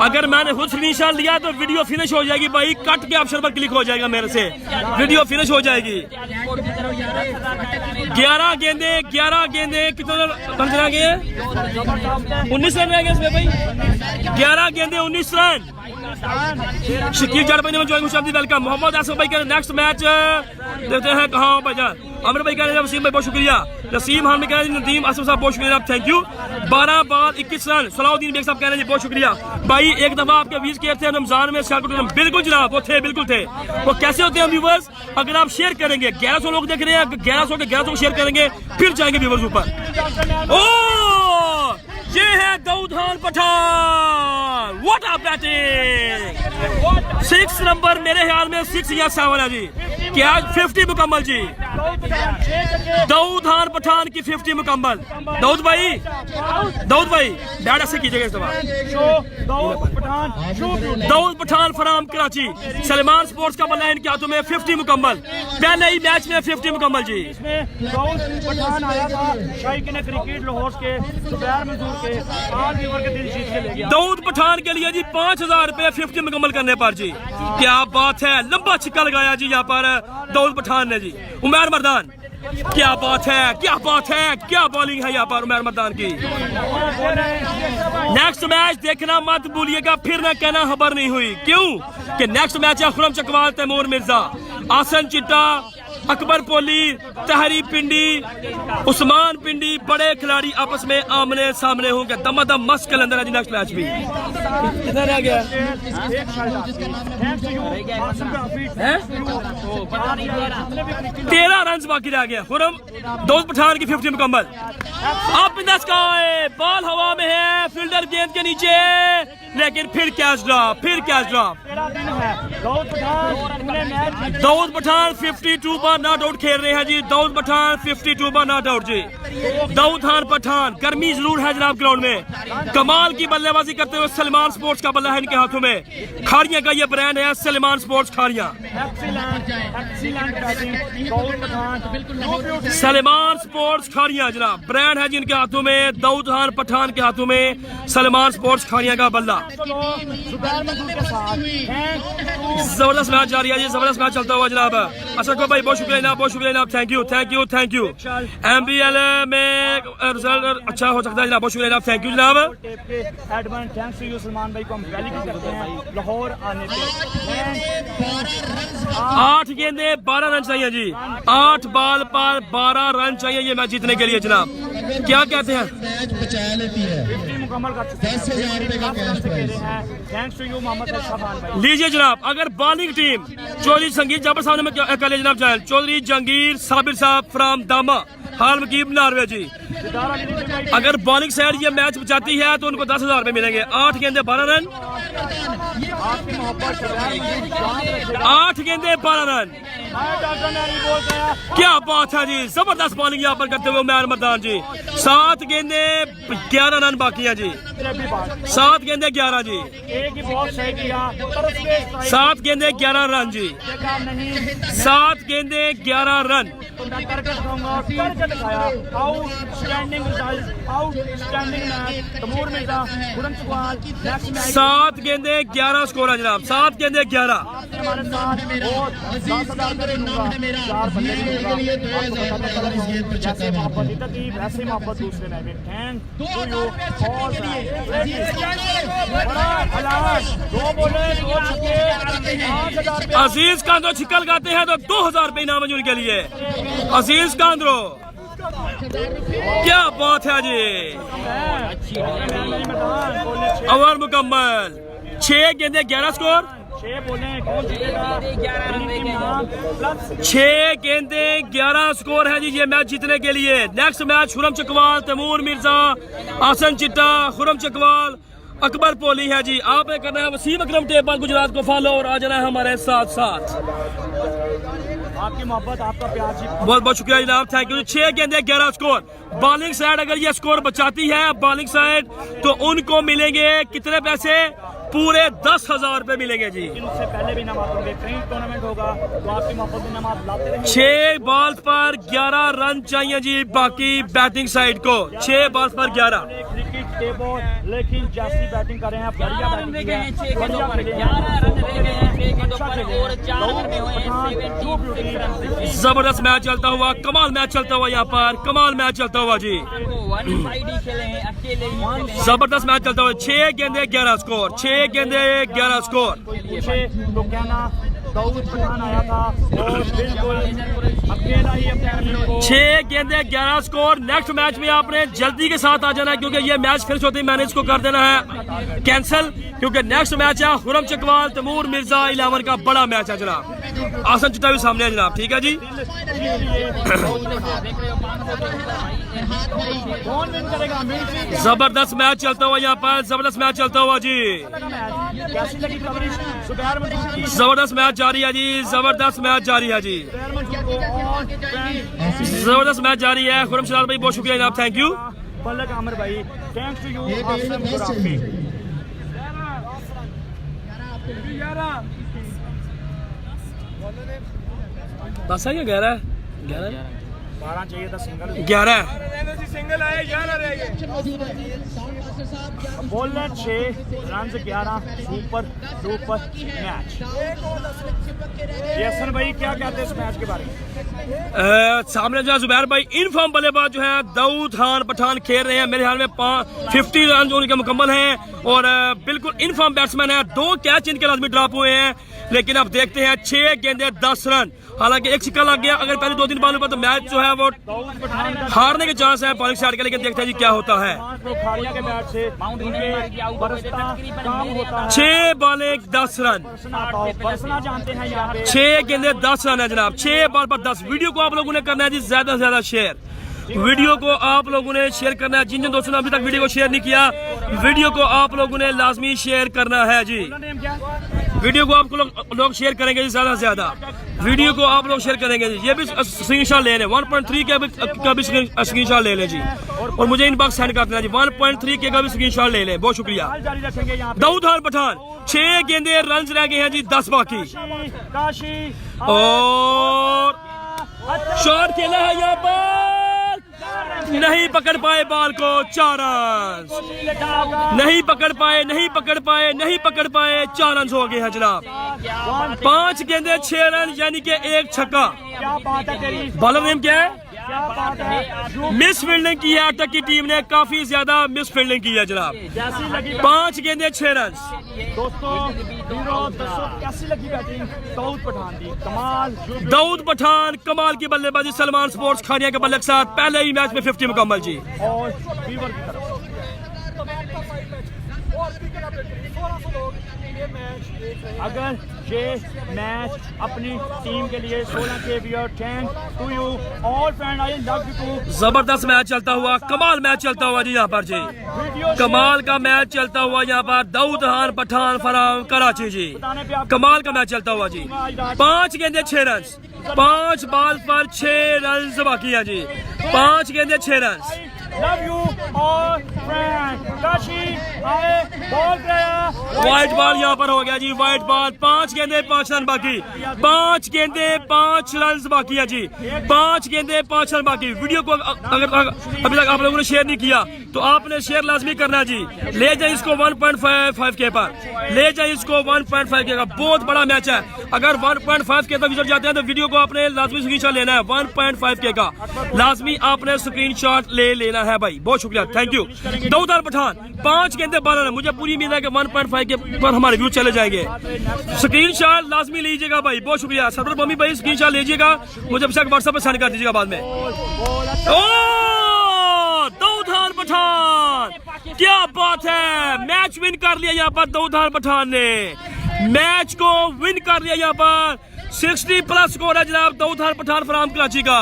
Speaker 2: अगर मैंने खुद स्क्रीनशॉट लिया तो वीडियो फिनिश हो जाएगी भाई, कट के ऑप्शन पर क्लिक हो जाएगा मेरे से, वीडियो फिनिश हो जाएगी। 11 गेंदे कितने रन रह गए? 19 रन रह गए इसमें भाई। 11 गेंदे 19 रन। शकील जाट भाई ने ज्वाइन खुश वेलकम। मोहम्मद आसिफ भाई का नेक्स्ट मैच देखते हैं कहाँ भाईजान। आमिर भाई कह रहे हैं वसीम भाई बहुत शुक्रिया। नसीम खान में कह रहे हैं नदीम आसिफ साहब बहुत शुक्रिया, thank you. 12 ball 21 run. Salahuddin Baig साहब कह रहे हैं बहुत शुक्रिया भाई। एक दफा आपके व्यूज किए थे रमजान में, बिल्कुल जनाब वो थे, बिल्कुल थे। वो कैसे होते हैं व्यूवर्स? अगर आप शेयर करेंगे, 1100 लोग देख रहे हैं, 1100 के 1100 शेयर करेंगे फिर जाएंगे व्यूवर्स ऊपर। ओ ये है Daud Khan Pathan, what a batting. 6 number मेरे ख्याल में 6 या 7 है जी, क्या 50 मुकम्मल जी। दाऊद खान पठान की 50 मुकम्मल। दाऊद भाई बैट ऐसे कीजिएगा इस दफा। दाऊद पठान फ्राम कराची, सलमान स्पोर्ट्स का बल्ला इनके हाथों में 50 मुकम्मल, पहले ही मैच में 50 मुकम्मल जी।
Speaker 5: दाऊद पठान आया था शाइकिन क्रिकेट लाहौर के जुबैर मंजूर के, आज भी के दिल जीत के ले गया।
Speaker 2: दाऊद पठान के लिए जी 5,000 रुपए 50 मुकम्मल करने पर जी। क्या बात है, लंबा छिक्का लगाया जी यहाँ पर दाऊद पठान ने जी। उमर मर्दान, क्या बात है, क्या बात है, क्या बॉलिंग है यहाँ पर उमर मर्दान की। नेक्स्ट मैच देखना मत भूलिएगा, फिर ना कहना खबर नहीं हुई। क्यों कि नेक्स्ट मैच है खुरम चकवाल तैमूर मिर्जा, आसन चिट्टा, अकबर पोली, तहरी पिंडी, उस्मान पिंडी, बड़े खिलाड़ी आपस में आमने सामने होंगे। दमादम मस्त कैलेंडर है जी नेक्स्ट मैच भी। कितना रह गया? 13 रन बाकी रह गया। खुरम दाऊद पठान की 50 मुकम्मल। Up in the sky, ball हवा में है, फील्डर गेंद के नीचे, लेकिन फिर कैच ड्रॉप, फिर कैच ड्रॉप। दाऊद पठान 52 पर नॉट आउट खेल रहे हैं जी। दाऊद पठान 52 पर नॉट आउट जी। दाऊद खान पठान, गर्मी जरूर है जनाब ग्राउंड में। कमाल की बल्लेबाजी करते हुए सलमान स्पोर्ट्स का बल्ला है इनके हाथों में। खाड़िया का ये ब्रांड है सलमान स्पोर्ट्स खाड़िया। सलमान स्पोर्ट्स खाड़िया जनाब ब्रांड है जिनके हाथों में। दाऊद खान पठान के हाथों में सलमान स्पोर्ट्स खाड़िया का बल्ला। जबरदस्त मैच जारी है जी, जबरदस्त मैच चलता हुआ जनाब। अशरफ भाई बहुत शुक्रिया जनाब, बहुत शुक्रिया जनाब, thank you thank you thank you. MBL में रिजल्ट अच्छा हो सकता है जनाब, बहुत शुक्रिया जनाब, थैंक यू जनाब।
Speaker 5: थैंक्स टू यू सलमान भाई को हम वेलकम करते हैं लाहौर आने पे।
Speaker 2: 8 गेंदे 12 रन चाहिए जी, 8 बॉल पर 12 रन चाहिए ये मैच जीतने के लिए जनाब। क्या कहते हैं?
Speaker 6: मैच बचा लेती है।
Speaker 5: मुकम्मल कर चुके हैं,
Speaker 6: 10,000 रुपए का cash prize.
Speaker 5: Thanks to you Mohammad Khan भाई।
Speaker 2: लीजिए जनाब, अगर बॉलिंग टीम चौधरी संगीत जाबर साहब ने कर लिया जनाब जायल, चौधरी जहांगीर साबिर साहब फ्राम दामा हाल मकीब नारवे जी। अगर बॉलिंग साइड ये मैच बचाती है तो उनको 10,000 रुपए मिलेंगे। 8 गेंदे 12 रन, 8 गेंदे 12 रन। क्या बात है जी, जबरदस्त बॉलिंग यहाँ पर करते हुए उमर मर्दान जी। 7 गेंदे 11 रन बाकी है जी, 7 गेंदे 11 जी, 7 गेंदे 11 रन जी, 7 गेंदे 11 run.
Speaker 5: Outstanding result, outstanding match Taimur Mirza Khurram Chakwal. Next match
Speaker 2: 7 गेंदे 11 स्कोर है जनाब, 7 गेंदे 11।
Speaker 5: हमारे साथ और 10,000 रुपए दूंगा, 4 बल्ले जैसे मोहब्बत इतनी वैसे मोहब्बत दूसरे में भी। Thank to you all. बड़ा हलाल 2 बॉलर 5,000 रुपए।
Speaker 2: अजीज कांद्रो छिक्का लगाते हैं तो 2,000 रुपए इनाम है उनके लिए। अजीज कांद्रो, क्या बात है जी। ओवर मुकम्मल, 6 गेंदे 11 स्कोर,
Speaker 5: 6 बोले कौन जीतेगा?
Speaker 2: 6 गेंदे 11 स्कोर है जी ये मैच जीतने के लिए। नेक्स्ट मैच खुरम चकवाल तैमूर मिर्जा, आसन चिट्टा, खुरम चकवाल, अकबर पोली है जी। आपने करना है वसीम अकरम टेबल गुजरात को फॉलो और आ जाना है हमारे साथ साथ।
Speaker 5: आपकी मोहब्बत, आपका प्यार जी।
Speaker 2: बहुत बहुत शुक्रिया जनाब, थैंक यू। 6 गेंदे 11 स्कोर। बॉलिंग साइड अगर ये स्कोर बचाती है बॉलिंग साइड तो उनको मिलेंगे कितने पैसे? पूरे 10,000 रुपए मिलेंगे जी।
Speaker 5: उससे पहले भी नमाज होंगे, कहीं टूर्नामेंट होगा तो आपकी मोहब्बत भी नमाज लाते रहेंगे।
Speaker 2: 6 बॉल पर 11 रन चाहिए जी बाकी बैटिंग साइड को। 6 बॉल पर 11।
Speaker 5: लेकिन जैसी बैटिंग कर रहे हैं, बढ़िया बैटिंग की है, बढ़िया खेले हैं।
Speaker 2: जबरदस्त मैच चलता हुआ, कमाल मैच चलता हुआ यहाँ पर, कमाल मैच चलता हुआ जी, जबरदस्त मैच चलता हुआ। 6 गेंदे 11 स्कोर, 6 गेंदे 11 स्कोर।
Speaker 5: तो कहना दाऊद पठान आया था और बिल्कुल अकेला ही अपने
Speaker 2: 6 गेंदे 11 स्कोर। नेक्स्ट मैच में आपने जल्दी के साथ आ जाना है क्योंकि ये मैच फिनिश होते ही मैंने इसको कर देना है कैंसिल, क्योंकि नेक्स्ट मैच है खुरम चकवाल तैमूर मिर्जा 11 का बड़ा मैच है जनाब। आसन चिट्टा भी सामने है जनाब, ठीक है जी। जबरदस्त मैच चलता हुआ यहाँ पर, जबरदस्त मैच चलता हुआ जी,
Speaker 5: कैसी लगी कवरेज?
Speaker 2: जबरदस्त मैच जारी है जी, जबरदस्त मैच जारी है जी, जबरदस्त मैच जारी है। खुरम शराल भाई बहुत शुक्रिया जनाब, थैंक यू।
Speaker 5: पलक आमिर भाई, थैंक्स टू यू आसम गुराफी।
Speaker 2: दस है या 11 है? 11
Speaker 5: 12 चाहिए था single
Speaker 2: 11
Speaker 5: bowler 6 run 11 super duper match. यसन भाई क्या कहते हैं इस मैच के बारे में?
Speaker 2: सामने जो है जुबैर भाई इनफॉर्म बल्लेबाज जो है दाऊद खान पठान खेल रहे हैं। मेरे ख्याल में 50 रन जो उनके मुकम्मल हैं और बिल्कुल इनफॉर्म बैट्समैन है। 2 कैच इनके लाजमी ड्रॉप हुए हैं, लेकिन अब देखते हैं 6 गेंदे 10 रन। हालांकि एक सिक्का लग गया, अगर पहले 2-3 बॉलों पर तो मैच जो है वो हारने के चांस है बॉलिंग साइड के, लेकिन देखते हैं जी क्या होता है। 6 बॉलें 10 रन, 6 गेंदे 10 रन है जनाब। 6 बॉल पर 10। वीडियो को आप लोगों ने करना है जी ज्यादा से ज्यादा शेयर। वीडियो को आप लोगों ने शेयर करना है। जिन जिन दोस्तों ने अभी तक वीडियो को शेयर नहीं किया, वीडियो को आप लोगों ने लाजमी शेयर करना है जी। वीडियो को आप लोग शेयर करेंगे जी ज्यादा से ज्यादा। वीडियो को आप लोग शेयर करेंगे जी। ये भी स्क्रीनशॉट ले लें, 1.3 का भी स्क्रीनशॉट ले लें जी, और मुझे इनबॉक्स सेंड कर देना जी। 1.3 के का भी स्क्रीनशॉट ले लें। बहुत शुक्रिया। दाऊद खान पठान 6 गेंदे रन रह गए हैं जी, 10 बाकी। और शॉट खेला है यहाँ पर, नहीं पकड़ पाए बॉल को। 4 रन नहीं पकड़ पाए, नहीं पकड़ पाए, नहीं पकड़ पाए। 4 रन हो गए हैं जनाब। 5 गेंदे 6 रन, यानी कि 1 छक्का। बॉलर नेम क्या है? मिस फील्डिंग की है अटक की टीम ने, काफी ज्यादा मिस फील्डिंग की है जनाब। 5 गेंदे 6 रन।
Speaker 5: दोस्तों कैसी लगी बैटिंग दाऊद पठान की? कमाल।
Speaker 2: दाऊद पठान कमाल की बल्लेबाजी। सलमान स्पोर्ट्स खानिया के बल्ले के साथ पहले ही मैच में 50 मुकम्मल जी।
Speaker 5: और वीवर की तरफ अगर ये मैच अपनी टीम के लिए 16 के viewer, thank to you all friend, I love you too.
Speaker 2: जबरदस्त मैच चलता हुआ, कमाल मैच चलता हुआ जी यहाँ पर जी। कमाल का मैच चलता हुआ यहाँ पर। दाऊद खान पठान फराम कराची जी, कमाल का मैच चलता हुआ जी। 5 गेंदे 6 रन, 5 बॉल पर 6 रन बाकी है जी। 5 गेंदे 6 run.
Speaker 5: Love you all friend. Kashi आए बॉल गया,
Speaker 2: व्हाइट बॉल यहाँ पर हो गया जी। White ball. 5 गेंदे 5 रन बाकी। 5 गेंदे 5 रन बाकी है जी। 5 गेंदे 5 रन बाकी। वीडियो को अगर अभी तक आप लोगों ने शेयर नहीं किया तो आपने शेयर लाजमी करना है जी। ले जाए इसको 1.5 के पर, ले जाए इसको 1.5 के का। बहुत बड़ा मैच है। अगर 1.5 के तक विजिट जाते हैं तो वीडियो को आपने लाजमी स्क्रीनशॉट लेना है। 1.5 के का लाजमी आपने स्क्रीनशॉट ले लेना है भाई। बहुत शुक्रिया, थैंक यू। दाऊद खान पठान 5 गेंदे 12 रन। मुझे पूरी उम्मीद है कि 1.5 के पर हमारे व्यू चले जाएंगे। स्क्रीनशॉट लाजमी लीजिएगा भाई। बहुत शुक्रिया सरवर बमी भाई, स्क्रीनशॉट लीजिएगा, मुझे व्हाट्सएप पर सेंड कर दीजिएगा बाद में। दाऊद खान पठान, क्या बात है। मैच विन कर लिया यहाँ पर दाऊद खान पठान ने। मैच को विन कर लिया यहाँ पर। 60+ स्कोर है जनाब दाऊद खान पठान फराम कराची का।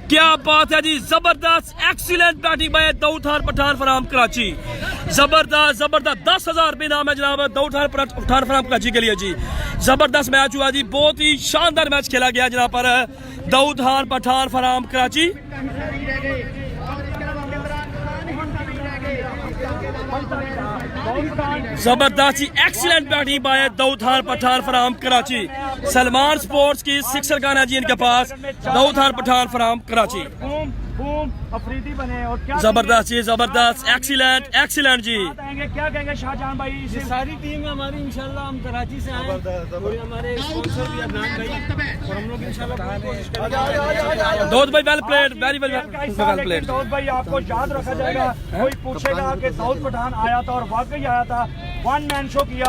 Speaker 2: क्या बात है जी। जबरदस्त excellent batting by Daud Khan Pathan from Karachi. जबरदस्त जबरदस्त। 10,000 रुपये नाम है जनाब दाऊद खान पठान फराम कराची के लिए जी। जबरदस्त मैच हुआ जी, बहुत ही शानदार मैच खेला गया जनाब पर दाऊद खान पठान फराम कराची। जबरदस्त excellent batting by Daud Khan Pathan from Karachi. Salman sports की 6 गन है जी इनके पास। दाऊद खान पठान फराम कराची।
Speaker 5: अफरीदी बने और क्या
Speaker 2: जबरदस्त जी, जबरदस्त एक्सीलेंट एक्सीलेंट जी।
Speaker 5: क्या कहेंगे शाहजहान भाई?
Speaker 1: सारी टीम हमारी इंशाल्लाह, हम कराची से आए, हमारे स्पॉन्सर भी अदनान भाई, और हम लोग इंशाल्लाह कोशिश करेंगे।
Speaker 2: दाऊद भाई well played, very well played.
Speaker 5: Daud भाई आपको याद रखा जाएगा। कोई पूछेगा कि दाऊद पठान आया था और वाकई आया था, 1 मैन शो किया।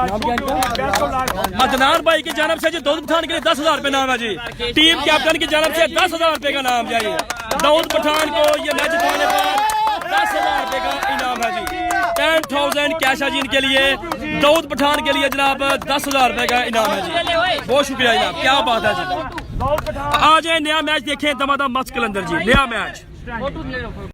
Speaker 2: अदनान भाई की जानब से जी दाऊद पठान के लिए 10,000 रुपये नाम है जी। टीम कैप्टन की जानब से 10,000 रुपये का नाम जाइए। दाऊद पठान को ये मैच जीतने पर 10,000 रुपये का इनाम है जी। 10,000 कैश है जी इनके लिए। दाऊद पठान के लिए जनाब 10,000 रुपये का इनाम है जी। बहुत शुक्रिया जनाब, क्या बात है जी। आ जाए, नया मैच देखें दमादम मस्क कलंदर जी, नया मैच।